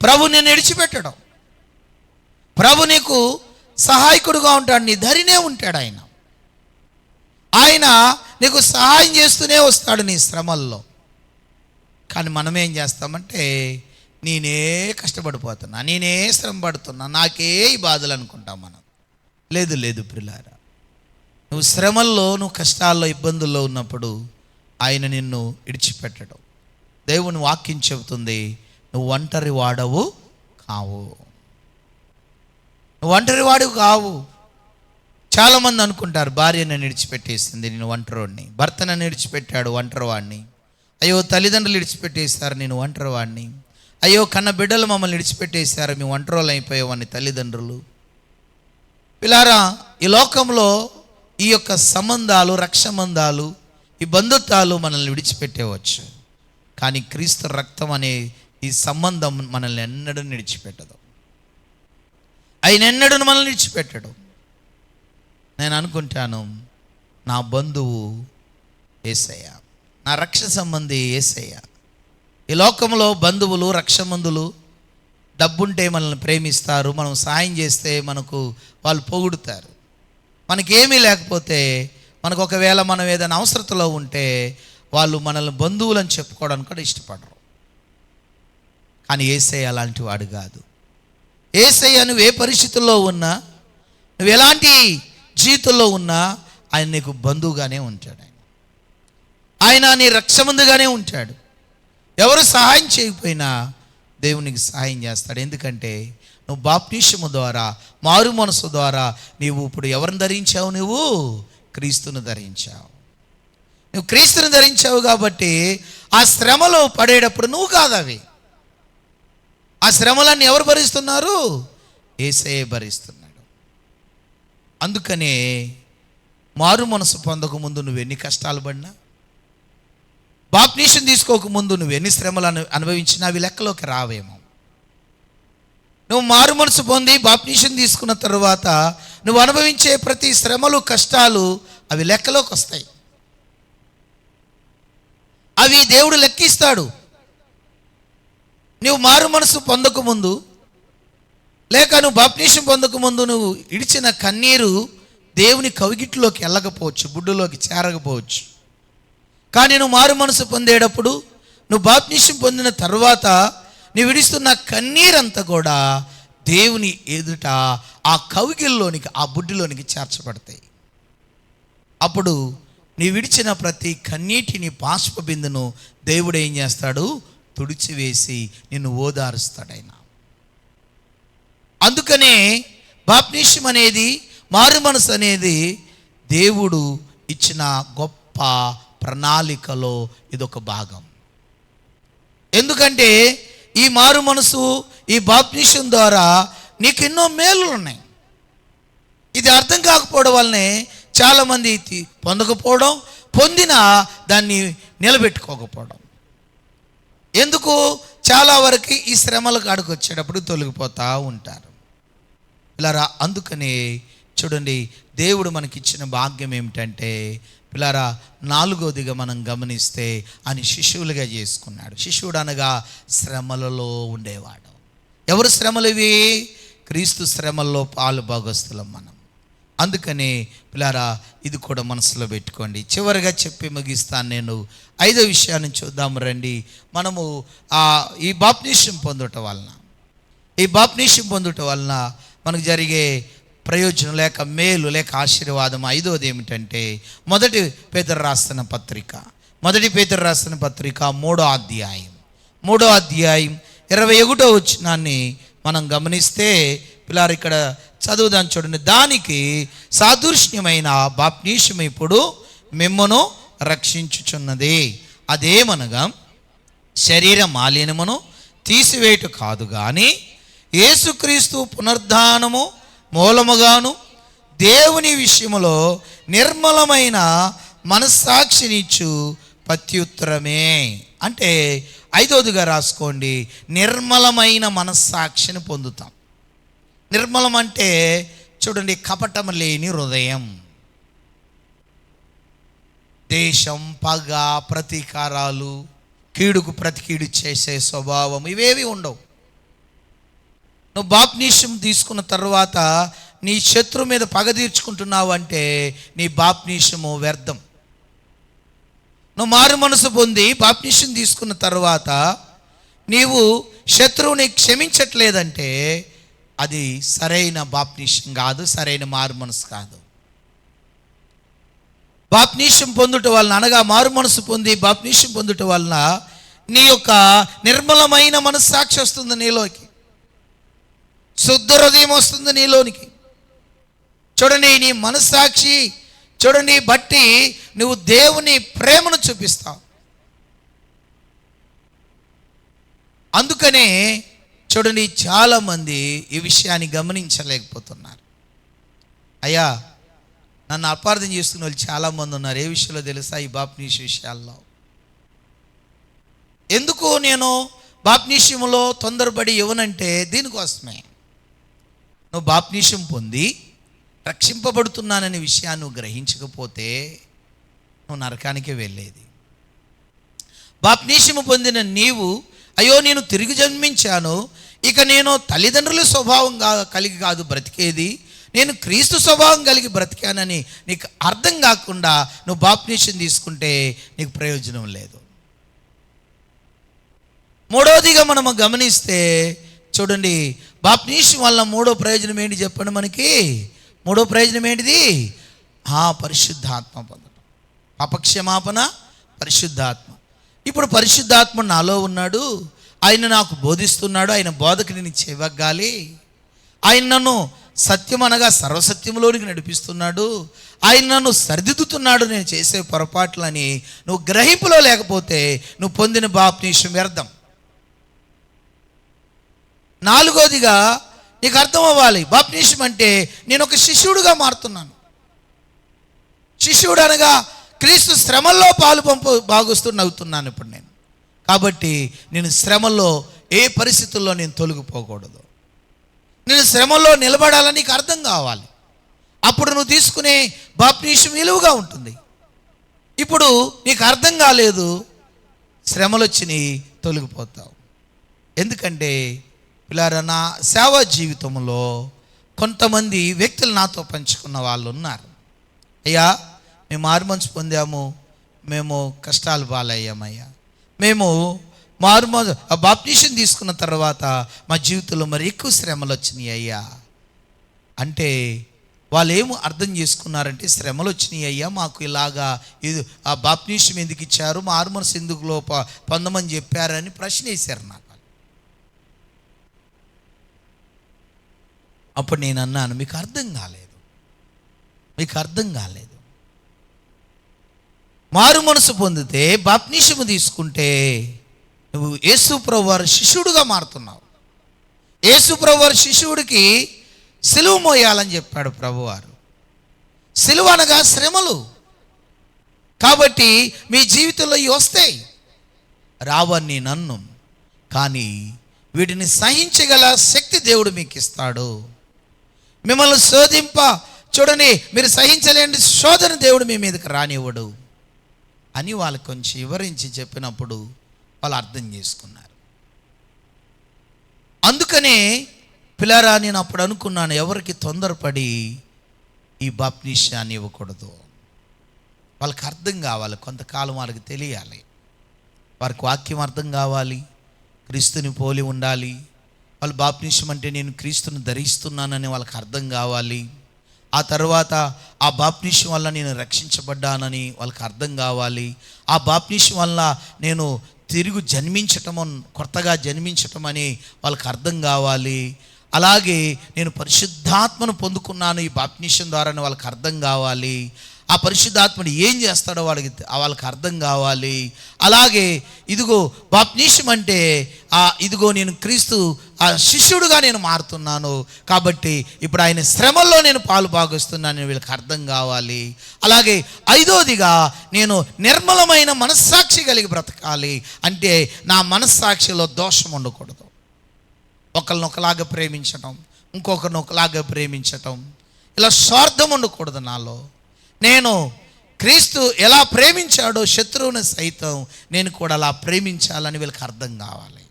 ప్రభు నిన్ను విడిచిపెట్టడం, ప్రభు నీకు సహాయకుడుగా ఉంటాడు, నీ ధరినే ఉంటాడు. ఆయన నీకు సహాయం చేస్తూనే వస్తాడు నీ శ్రమల్లో. కానీ మనం ఏం చేస్తామంటే, నేనే కష్టపడిపోతున్నా, నేనే శ్రమ పడుతున్నా, నాకే ఈ బాధలు అనుకుంటాం మనం. లేదు లేదు ప్రియులారా, నువ్వు శ్రమల్లో, నువ్వు కష్టాల్లో, ఇబ్బందుల్లో ఉన్నప్పుడు ఆయన నిన్ను విడిచిపెట్టడం. దేవుని వాక్యం చెబుతుంది, నువ్వు ఒంటరి వాడవు కావు, నువ్వు ఒంటరి వాడివి కావు. చాలామంది అనుకుంటారు, భార్య నన్ను విడిచిపెట్టేసింది, నేను ఒంటరివాడిని, భర్త నన్ను విడిచిపెట్టాడు, ఒంటరివాడిని, అయ్యో తల్లిదండ్రులు విడిచిపెట్టేశారు, నేను ఒంటరివాడిని, అయ్యో కన్న బిడ్డలు మమ్మల్ని విడిచిపెట్టేశారు, మేము ఒంటరివాళ్ళు అయిపోయేవాడిని తల్లిదండ్రులు. పిల్లారా, ఈ లోకంలో ఈ యొక్క సంబంధాలు, రక్షబంధాలు, ఈ బంధుత్వాలు మనల్ని విడిచిపెట్టేవచ్చు. కానీ క్రీస్తు రక్తం అనే ఈ సంబంధం మనల్ని ఎన్నడూ విడిచిపెట్టదు. ఆయన ఎన్నడూ మనల్ని విడిచిపెట్టడు. నేను అనుకుంటాను, నా బంధువు యేసయ్య, నా రక్ష సంబంధి యేసయ్య. ఈ లోకంలో బంధువులు, రక్షబంధులు డబ్బుంటే మనల్ని ప్రేమిస్తారు, మనం సాయం చేస్తే మనకు వాళ్ళు పొగుడుతారు. మనకేమీ లేకపోతే, మనకు ఒకవేళ మనం ఏదైనా అవసరతలో ఉంటే వాళ్ళు మనల్ని బంధువులని చెప్పుకోవడానికి కూడా ఇష్టపడరు. కానీ యేసయ్య అలాంటి వాడు కాదు. యేసయ్య నువ్వు ఏ పరిస్థితుల్లో ఉన్నా, నువ్వు ఎలాంటి జీవితంలో ఉన్నా, ఆయన నీకు బంధువుగానే ఉంటాడు. ఆయన నీ రక్షబంధుగానే ఉంటాడు. ఎవరు సహాయం చేయకపోయినా దేవునికి సహాయం చేస్తాడు. ఎందుకంటే నువ్వు బాప్టిసము ద్వారా, మారు మనసు ద్వారా నీవు ఇప్పుడు ఎవరిని ధరించావు? నువ్వు క్రీస్తుని ధరించావు. నువ్వు క్రీస్తుని ధరించావు కాబట్టి ఆ శ్రమలో పడేటప్పుడు నువ్వు కాదు, అవి ఆ శ్రమలన్నీ ఎవరు భరిస్తున్నారు? యేసయ్య భరిస్తున్నాడు. అందుకనే మారు మనసు పొందకముందు నువ్వు ఎన్ని కష్టాలు పడినా, బాప్టిసం తీసుకోకముందు నువ్వు ఎన్ని శ్రమలు అనుభవించినా అవి లెక్కలోకి రావేమో. నువ్వు మారు మనసు పొంది బాప్టిసం తీసుకున్న తర్వాత నువ్వు అనుభవించే ప్రతి శ్రమలు, కష్టాలు అవి లెక్కలోకి వస్తాయి. అవి దేవుడు లెక్కిస్తాడు. నువ్వు మారు మనసు పొందకముందు, లేక నువ్వు బాప్టిసం పొందకముందు నువ్వు ఇడిచిన కన్నీరు దేవుని కవిగిట్లోకి వెళ్ళకపోవచ్చు, బుడ్డులోకి చేరకపోవచ్చు. కానీ నువ్వు మారు మనసు పొందేటప్పుడు, నువ్వు బాప్టిసం పొందిన తర్వాత నువ్వు విడుస్తున్న కన్నీరంతా కూడా దేవుని ఎదుట ఆ కవిగిల్లోనికి, ఆ బుడ్డిలోనికి చేర్చబడతాయి. అప్పుడు నీ విడిచిన ప్రతి కన్నీటిని, బాష్ప బిందును దేవుడు ఏం చేస్తాడు? తుడిచివేసి నిన్ను ఓదారుస్తాడు ఆయన. అందుకనే బాప్టిసం అనేది, మారు మనసు అనేది దేవుడు ఇచ్చిన గొప్ప ప్రణాళికలో ఇదొక భాగం. ఎందుకంటే ఈ మారు మనసు, ఈ బాప్టిసం ద్వారా నీకు ఎన్నో మేలులు ఉన్నాయి. ఇది అర్థం కాకపోవడం వల్లనే చాలామంది పొందకపోవడం, పొందినా దాన్ని నిలబెట్టుకోకపోవడం. ఎందుకు? చాలా వరకు ఈ శ్రమలకు అడుగు వచ్చేటప్పుడు తొలగిపోతూ ఉంటారు. ఇలా అందుకనే చూడండి, దేవుడు మనకిచ్చిన భాగ్యం ఏమిటంటే పిల్లారా, 4వదిగా మనం గమనిస్తే ఆయన శిష్యులుగా చేసుకున్నాడు. శిష్యుడు అనగా శ్రమలలో ఉండేవాడు. ఎవరు శ్రమలు ఇవి? క్రీస్తు శ్రమల్లో పాలు భాగస్తులం మనం. అందుకని పిల్లారా, ఇది కూడా మనసులో పెట్టుకోండి. చివరిగా చెప్పి ముగిస్తాను నేను. 5వ విషయాన్ని చూద్దాం రండి. మనము ఈ బాప్టిసం పొందుట వలన మనకు జరిగే ప్రయోజనం లేక మేలు లేక ఆశీర్వాదం 5వది ఏమిటంటే, మొదటి పేతురు రాసిన పత్రిక 3వ అధ్యాయం 21వ వచనాన్ని మనం గమనిస్తే పిల్లారు ఇక్కడ చదువుదాం చూడండి. దానికి సాదృశ్యమైన బాప్టిసం ఇప్పుడు మిమ్మును రక్షించుచున్నది. అదేమనగా శరీర మాలిన్యమును తీసివేయట కాదు కానీ యేసుక్రీస్తు పునరుద్ధానము మూలముగాను దేవుని విషయములో నిర్మలమైన మనస్సాక్షినిచ్చు ప్రత్యుత్తరమే. అంటే 5వదిగా రాసుకోండి, నిర్మలమైన మనస్సాక్షిని పొందుతాం. నిర్మలం అంటే చూడండి, కపటం లేని హృదయం, దేశం, పగ, ప్రతీకారాలు, కీడుకు ప్రతికీడు చేసే స్వభావం ఇవేవి ఉండవు. నువ్వు బాప్టిసం తీసుకున్న తర్వాత నీ శత్రు మీద పగ తీర్చుకుంటున్నావు అంటే నీ బాప్టిసము వ్యర్థం. నువ్వు మారు మనసు పొంది బాప్టిసం తీసుకున్న తర్వాత నీవు శత్రువుని క్షమించట్లేదంటే అది సరైన బాప్టిసం కాదు, సరైన మారు మనసు కాదు. బాప్టిసం పొందుట వలన అనగా మారు మనసు పొంది బాప్టిసం పొందుట వలన నీ యొక్క నిర్మలమైన మనస్సాక్షి వస్తుంది నీలోకి, శుద్ధ హృదయం వస్తుంది నీలోనికి. చూడండి, నీ మనస్సాక్షి చూడండి బట్టి నువ్వు దేవుని ప్రేమను చూపిస్తావు. అందుకనే చూడండి, చాలామంది ఈ విషయాన్ని గమనించలేకపోతున్నారు. అయ్యా, నన్ను అపార్థం చేసుకునే వాళ్ళు చాలామంది ఉన్నారు. ఏ విషయంలో తెలుసా? ఈ బాప్టిసం విషయాల్లో. ఎందుకు నేను బాప్టిసంలో తొందరపడి ఇవ్వనంటే దీనికోసమే. నువ్వు బాప్టిసం పొంది రక్షింపబడుతున్నాననే విషయాన్ని నువ్వు గ్రహించకపోతే నువ్వు నరకానికే వెళ్ళేది. బాప్టిసం పొందిన నీవు అయ్యో నేను తిరిగి జన్మించాను, ఇక నేను తల్లిదండ్రుల స్వభావం కలిగి కాదు బ్రతికేది, నేను క్రీస్తు స్వభావం కలిగి బ్రతికానని నీకు అర్థం కాకుండా నువ్వు బాప్టిసం తీసుకుంటే నీకు ప్రయోజనం లేదు. 3వదిగా మనము గమనిస్తే చూడండి, బాప్టిసం వల్ల 3వ ప్రయోజనం ఏంటి చెప్పండి మనకి? 3వ ప్రయోజనం ఏంటిది? పరిశుద్ధాత్మ పొందడం. పాపక్షమాపణ, పరిశుద్ధాత్మ. ఇప్పుడు పరిశుద్ధాత్మ నాలో ఉన్నాడు, ఆయన నాకు బోధిస్తున్నాడు, ఆయన బోధకు నేను చెవగ్గాలి, ఆయన నన్ను సత్యం అనగా సర్వసత్యంలోనికి నడిపిస్తున్నాడు, ఆయన నన్ను సరిదిద్దుతున్నాడు నేను చేసే పొరపాట్లని నువ్వు గ్రహింపులో లేకపోతే నువ్వు పొందిన బాప్టిసం వ్యర్థం. 4వదిగా నీకు అర్థం అవ్వాలి, బాప్టిసం అంటే నేను ఒక శిష్యుడుగా మారుతున్నాను. శిష్యుడు అనగా క్రీస్తు శ్రమల్లో పాలు భాగస్తున్నవుతున్నాను ఇప్పుడు నేను. కాబట్టి నేను శ్రమల్లో ఏ పరిస్థితుల్లో నేను తొలగిపోకూడదు. నేను శ్రమల్లో నిలబడాలని నీకు అర్థం కావాలి. అప్పుడు నువ్వు తీసుకునే బాప్టిసం విలువగా ఉంటుంది. ఇప్పుడు నీకు అర్థం కాలేదు, శ్రమలు వచ్చినాయి, తొలగిపోతావు. ఎందుకంటే పిల్లారా, నా సేవా జీవితంలో కొంతమంది వ్యక్తులు నాతో పంచుకున్న వాళ్ళు ఉన్నారు. అయ్యా, మేము మారుమనసు పొందాము, మేము కష్టాలు పాలయ్యామయ్యా, మేము బాప్టిసం తీసుకున్న తర్వాత మా జీవితంలో మరి ఎక్కువ శ్రమలు వచ్చినాయి అయ్యా అంటే వాళ్ళు ఏమో అర్థం చేసుకున్నారంటే, శ్రమలు వచ్చినాయి అయ్యా, మాకు ఇలాగా ఇది ఆ బాప్టిసం ఎందుకు ఇచ్చారు, మారుమనసు ఎందుకు పొందమని చెప్పారని ప్రశ్న వేశారు నాకు. అప్పుడు నేను అన్నాను, మీకు అర్థం కాలేదు. మారు మనసు పొందితే బాప్టిసం తీసుకుంటే నువ్వు యేసు ప్రభువారి శిష్యుడుగా మారుతున్నావు. యేసు ప్రభువారి శిష్యుడికి సిలువ మోయాలని చెప్పాడు ప్రభువారు. సిలువ అనగా శ్రమలు. కాబట్టి మీ జీవితంలో ఇవి వస్తాయి, రావని నన్ను, కానీ వీటిని సహించగల శక్తి దేవుడు మీకు ఇస్తాడు. మిమ్మల్ని శోధింప చూడండి, మీరు సహించలేని శోధన దేవుడు మీ మీదకి రానివ్వడు అని వాళ్ళకి కొంచెం వివరించి చెప్పినప్పుడు వాళ్ళు అర్థం చేసుకున్నారు. అందుకనే పిల్లరా, నేను అప్పుడు అనుకున్నాను, ఎవరికి తొందరపడి ఈ బాప్టిజాన్ని ఇవ్వకూడదు. వాళ్ళకి అర్థం కావాలి, కొంతకాలం వాళ్ళకి తెలియాలి, వారికి వాక్యం అర్థం కావాలి, క్రీస్తుని పోలి ఉండాలి. వాళ్ళు బాప్టిజం అంటే నేను క్రీస్తుని ధరిస్తున్నానని వాళ్ళకి అర్థం కావాలి. ఆ తర్వాత ఆ బాప్టిజం వల్ల నేను రక్షించబడ్డానని వాళ్ళకి అర్థం కావాలి. ఆ బాప్టిజం వల్ల నేను తిరిగి జన్మించటము, కొత్తగా జన్మించటం అని వాళ్ళకి అర్థం కావాలి. అలాగే నేను పరిశుద్ధాత్మను పొందుకున్నాను ఈ బాప్టిజం ద్వారా వాళ్ళకి అర్థం కావాలి. ఆ పరిశుద్ధాత్ముడు ఏం చేస్తాడో వాళ్ళకి అర్థం కావాలి. అలాగే ఇదిగో బాప్టిజం అంటే ఇదిగో నేను క్రీస్తు ఆ శిష్యుడుగా నేను మారుతున్నాను కాబట్టి ఇప్పుడు ఆయన శ్రమల్లో నేను పాలు భాగస్తున్నాను వీళ్ళకి అర్థం కావాలి. అలాగే ఐదోదిగా నేను నిర్మలమైన మనస్సాక్షి కలిగి బ్రతకాలి, అంటే నా మనస్సాక్షిలో దోషం ఉండకూడదు. ఒకరినొకలాగా ప్రేమించటం, ఇంకొకరిని ఒకలాగా ప్రేమించటం, ఇలా స్వార్థం ఉండకూడదు నాలో. నేను క్రీస్తు ఎలా ప్రేమించాడో శత్రువుని సైతం నేను కూడా అలా ప్రేమించాలని వీళ్ళకి అర్థం కావాలి.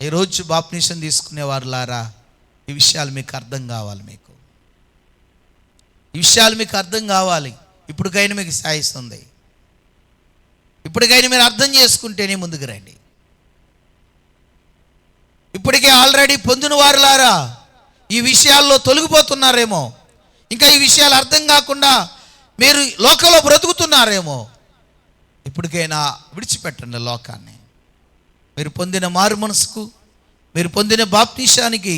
ఈరోజు బాప్టిజం తీసుకునే వారులారా, ఈ విషయాలు మీకు అర్థం కావాలి. ఈ విషయాలు మీకు అర్థం కావాలి. ఇప్పటికైనా మీకు సాయిస్తుంది. ఇప్పటికైనా మీరు అర్థం చేసుకుంటేనే ముందుకు రండి. ఇప్పటికే ఆల్రెడీ పొందిన వారులారా ఈ విషయాల్లో తొలగిపోతున్నారేమో, ఇంకా ఈ విషయాలు అర్థం కాకుండా మీరు లోకంలో బ్రతుకుతున్నారేమో. ఇప్పటికైనా విడిచిపెట్టండి లోకాన్ని. మీరు పొందిన మారు మనసుకు, మీరు పొందిన బాప్టిజానికి,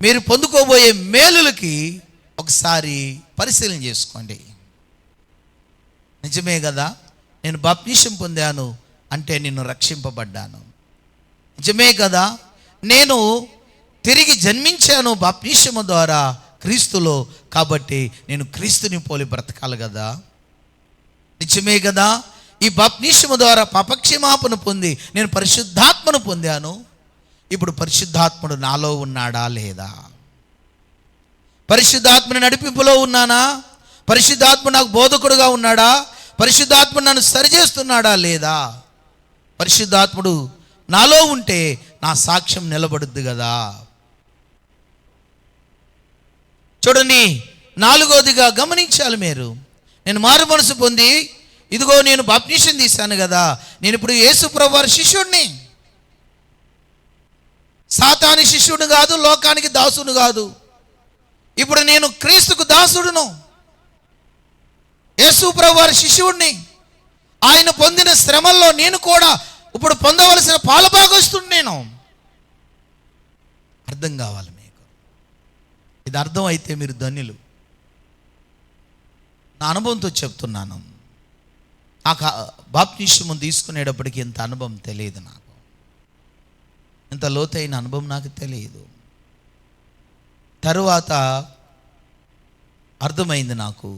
మీరు పొందుకోబోయే మేలులకి ఒకసారి పరిశీలన చేసుకోండి. నిజమే కదా, నేను బాప్టిజం పొందాను అంటే నేను రక్షింపబడ్డాను. నిజమే కదా, నేను తిరిగి జన్మించాను బాప్టిజం ద్వారా క్రీస్తులో, కాబట్టి నేను క్రీస్తుని పోలి బ్రతకాలి కదా. నిజమే కదా, ఈ బాప్టిజం ద్వారా పాపక్షమాపణ పొంది నేను పరిశుద్ధాత్మను పొందాను. ఇప్పుడు పరిశుద్ధాత్ముడు నాలో ఉన్నాడా లేదా? పరిశుద్ధాత్మని నడిపింపులో ఉన్నానా? పరిశుద్ధాత్మ నాకు బోధకుడుగా ఉన్నాడా? పరిశుద్ధాత్ముడు నన్ను సరిచేస్తున్నాడా లేదా? పరిశుద్ధాత్ముడు నాలో ఉంటే నా సాక్ష్యం నిలబడుద్ది కదా. చూడండి, నాలుగోదిగా గమనించాలి మీరు. నేను మారు మనసు పొంది ఇదిగో నేను బాప్టిజం తీశాను కదా, నేను ఇప్పుడు యేసు ప్రభువారి శిష్యుడిని. సాతాను శిష్యుడు కాదు, లోకానికి దాసుడు కాదు. ఇప్పుడు నేను క్రీస్తుకు దాసుడును, యేసు ప్రభువారి శిష్యుడిని. ఆయన పొందిన శ్రమల్లో నేను కూడా ఇప్పుడు పొందవలసిన పాలుభాగస్తుడు నేను. అర్థం కావాలి మీకు. ఇది అర్థం అయితే మీరు ధన్యులు. నా అనుభవంతో చెప్తున్నాను. నాకు బాప్టిజం తీసుకునేటప్పటికి ఇంత అనుభవం తెలియదు, నాకు ఇంత లోతైన అనుభవం నాకు తెలియదు. తరువాత అర్థమైంది నాకు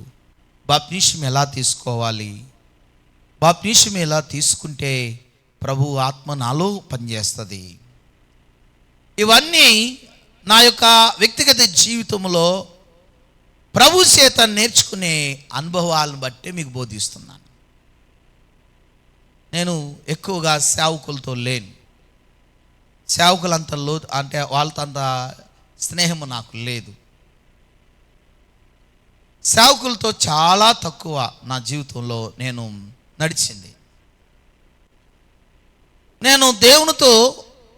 బాప్టిజం ఎలా తీసుకోవాలి, బాప్టిజం ఎలా తీసుకుంటే ప్రభు ఆత్మ నాలో పనిచేస్తుంది. ఇవన్నీ నా యొక్క వ్యక్తిగత జీవితంలో ప్రభు చేత నేర్చుకునే అనుభవాలను బట్టి మీకు బోధిస్తున్నాను. నేను ఎక్కువగా సేవకులతో లేను, సేవకులంత అంటే వాళ్ళతో అంత స్నేహం నాకు లేదు. సేవకులతో చాలా తక్కువ నా జీవితంలో నేను నడిచింది. నేను దేవునితో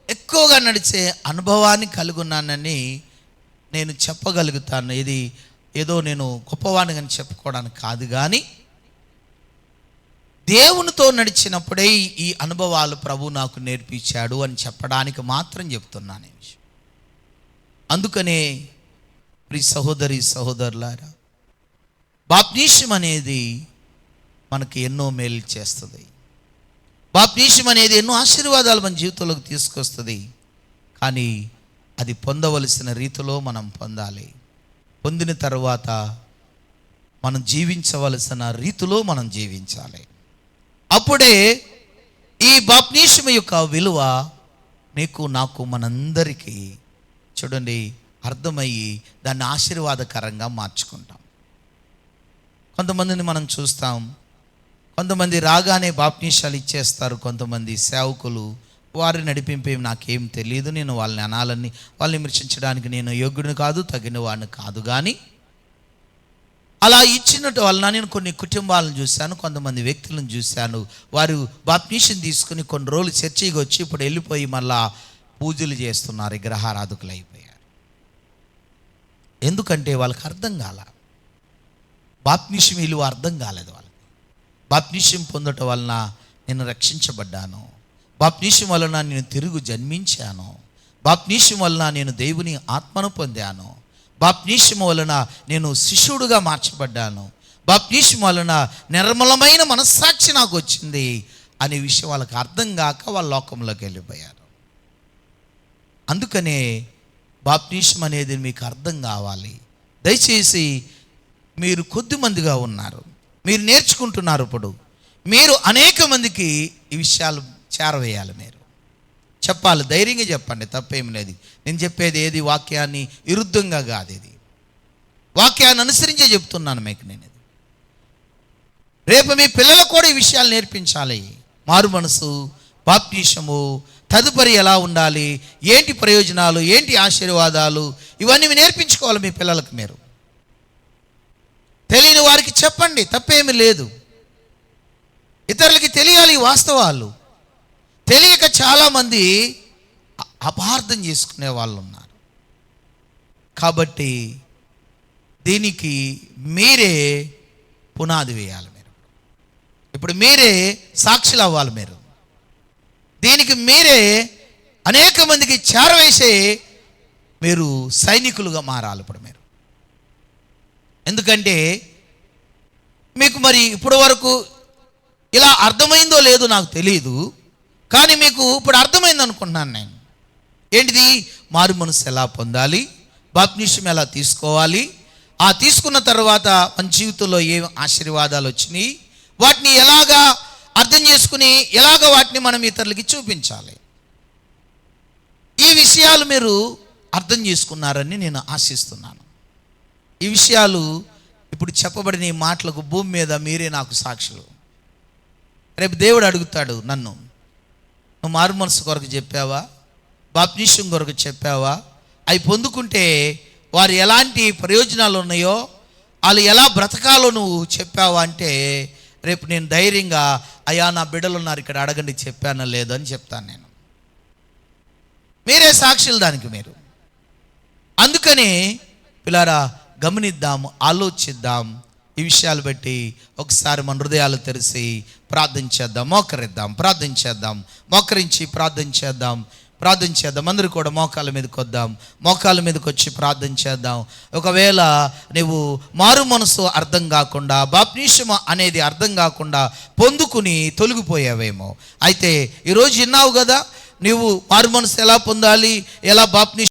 ఎక్కువగా నడిచే అనుభవాన్ని కలిగి ఉన్నానని నేను చెప్పగలుగుతాను. ఇది ఏదో నేను గొప్పవాడిని అని చెప్పుకోవడానికి కాదు, కానీ దేవునితో నడిచినప్పుడే ఈ అనుభవాలు ప్రభు నాకు నేర్పించాడు అని చెప్పడానికి మాత్రం చెప్తున్నాను ఈ విషయం. అందుకనే ప్రియ సహోదరి సహోదరులారా, బాప్టిజం అనేది మనకి ఎన్నో మేలు చేస్తుంది. బాప్టిజం అనేది ఎన్నో ఆశీర్వాదాలు మన జీవితంలోకి తీసుకొస్తుంది. కానీ అది పొందవలసిన రీతిలో మనం పొందాలి. పొందిన తర్వాత మనం జీవించవలసిన రీతిలో మనం జీవించాలి. అప్పుడే ఈ బాప్టిజం యొక్క విలువ నీకు నాకు మనందరికీ చూడండి అర్థమయ్యి దాన్ని ఆశీర్వాదకరంగా మార్చుకుంటాం. కొంతమందిని మనం చూస్తాం, కొంతమంది రాగానే బాప్తీసాలు ఇచ్చేస్తారు. కొంతమంది సేవకులు వారి నడిపింపే నాకేం తెలియదు, నేను వాళ్ళని అనాలని, వాళ్ళని విమర్శించడానికి నేను యోగ్యుడిని కాదు, తగిన వాడిని కాదు. కానీ అలా ఇచ్చినట్టు వలన నేను కొన్ని కుటుంబాలను చూశాను, కొంతమంది వ్యక్తులను చూశాను. వారు బాప్తీసం తీసుకుని కొన్ని రోజులు చర్చికి వచ్చి ఇప్పుడు వెళ్ళిపోయి మళ్ళా పూజలు చేస్తున్నారు, విగ్రహారాధకులు అయిపోయారు. ఎందుకంటే వాళ్ళకి అర్థం కాల, బాప్తీసం విలువ అర్థం కాలేదు వాళ్ళకి. బాప్తీసం పొందటం వలన నేను రక్షించబడ్డాను, బాప్తీసం వలన నేను తిరుగు జన్మించాను, బాప్తీసం వలన నేను దేవుని ఆత్మను పొందాను, బాప్తీసం వలన నేను శిష్యుడుగా మార్చబడ్డాను, బాప్తీసం వలన నిర్మలమైన మనస్సాక్షి నాకు వచ్చింది అనే విషయం వాళ్ళకి అర్థం కాక వాళ్ళ లోకంలోకి వెళ్ళిపోయారు. అందుకనే బాప్తీసం అనేది మీకు అర్థం కావాలి. దయచేసి మీరు కొద్దిమందిగా ఉన్నారు, మీరు నేర్చుకుంటున్నారు. ఇప్పుడు మీరు అనేక మందికి ఈ విషయాలు చేరవేయాలి, మీరు చెప్పాలి, ధైర్యంగా చెప్పండి, తప్పేమి లేదు. నేను చెప్పేది ఏది వాక్యాన్ని విరుద్ధంగా కాదు, ఇది వాక్యాన్ని అనుసరించే చెప్తున్నాను మీకు. నేను ఇది రేపు మీ పిల్లలకు కూడా ఈ విషయాలు నేర్పించాలి. మారు మనసు, బాప్తీసము, తదుపరి ఎలా ఉండాలి, ఏంటి ప్రయోజనాలు, ఏంటి ఆశీర్వాదాలు, ఇవన్నీ నేర్పించుకోవాలి మీ పిల్లలకు. మీరు తెలియని వారికి చెప్పండి, తప్పేమీ లేదు. ఇతరులకి తెలియాలి ఈ వాస్తవాలు. తెలియక చాలామంది అపార్థం చేసుకునే వాళ్ళు ఉన్నారు. కాబట్టి దీనికి మీరే పునాది వేయాలి. మీరు ఇప్పుడు మీరే సాక్షులు అవ్వాలి. మీరు దీనికి మీరే అనేక మందికి చేరవేసే మీరు సైనికులుగా మారాలి ఇప్పుడు మీరు. ఎందుకంటే మీకు మరి ఇప్పటి వరకు ఇలా అర్థమైందో లేదో నాకు తెలియదు, కానీ మీకు ఇప్పుడు అర్థమైంది అనుకుంటున్నాను నేను. ఏంటిది? మారు మనసు ఎలా పొందాలి, బాప్తీసం ఎలా తీసుకోవాలి, ఆ తీసుకున్న తర్వాత మన జీవితంలో ఏ ఆశీర్వాదాలు వచ్చినాయి, వాటిని ఎలాగా అర్థం చేసుకుని ఎలాగ వాటిని మనం ఇతరులకి చూపించాలి. ఈ విషయాలు మీరు అర్థం చేసుకున్నారని నేను ఆశిస్తున్నాను. ఈ విషయాలు ఇప్పుడు చెప్పబడిన ఈ మాటలకు భూమి మీద మీరే నాకు సాక్షులు. రేపు దేవుడు అడుగుతాడు నన్ను, నువ్వు మారు మనసు కొరకు చెప్పావా, బాప్తీసం కొరకు చెప్పావా, అవి పొందుకుంటే వారు ఎలాంటి ప్రయోజనాలు ఉన్నాయో, వాళ్ళు ఎలా బ్రతకాలో నువ్వు చెప్పావా అంటే రేపు నేను ధైర్యంగా అయ్యా నా బిడ్డలు ఉన్నారు ఇక్కడ అడగండి చెప్పానా లేదో అని చెప్తాను నేను. మీరే సాక్షులు దానికి మీరు. అందుకని పిల్లారా గమనిద్దాం, ఆలోచిద్దాం. ఈ విషయాలు బట్టి ఒకసారి మన హృదయాలు తెరిచి ప్రార్థన చేద్దాం, మోకరిద్దాం, ప్రార్థన చేద్దాం, మోకరించి ప్రార్థన చేద్దాం, ప్రార్థన చేద్దాం. అందరూ కూడా మోకాళ్ళ మీదకి వద్దాం, మోకాళ్ళ మీదకి వచ్చి ప్రార్థన చేద్దాం. ఒకవేళ నువ్వు మారు మనసు అర్థం కాకుండా, బాప్తీసం అనేది అర్థం కాకుండా పొందుకుని తొలగిపోయావేమో, అయితే ఈరోజు విన్నావు కదా, నువ్వు మారు మనసు ఎలా పొందాలి, ఎలా బాప్తీసం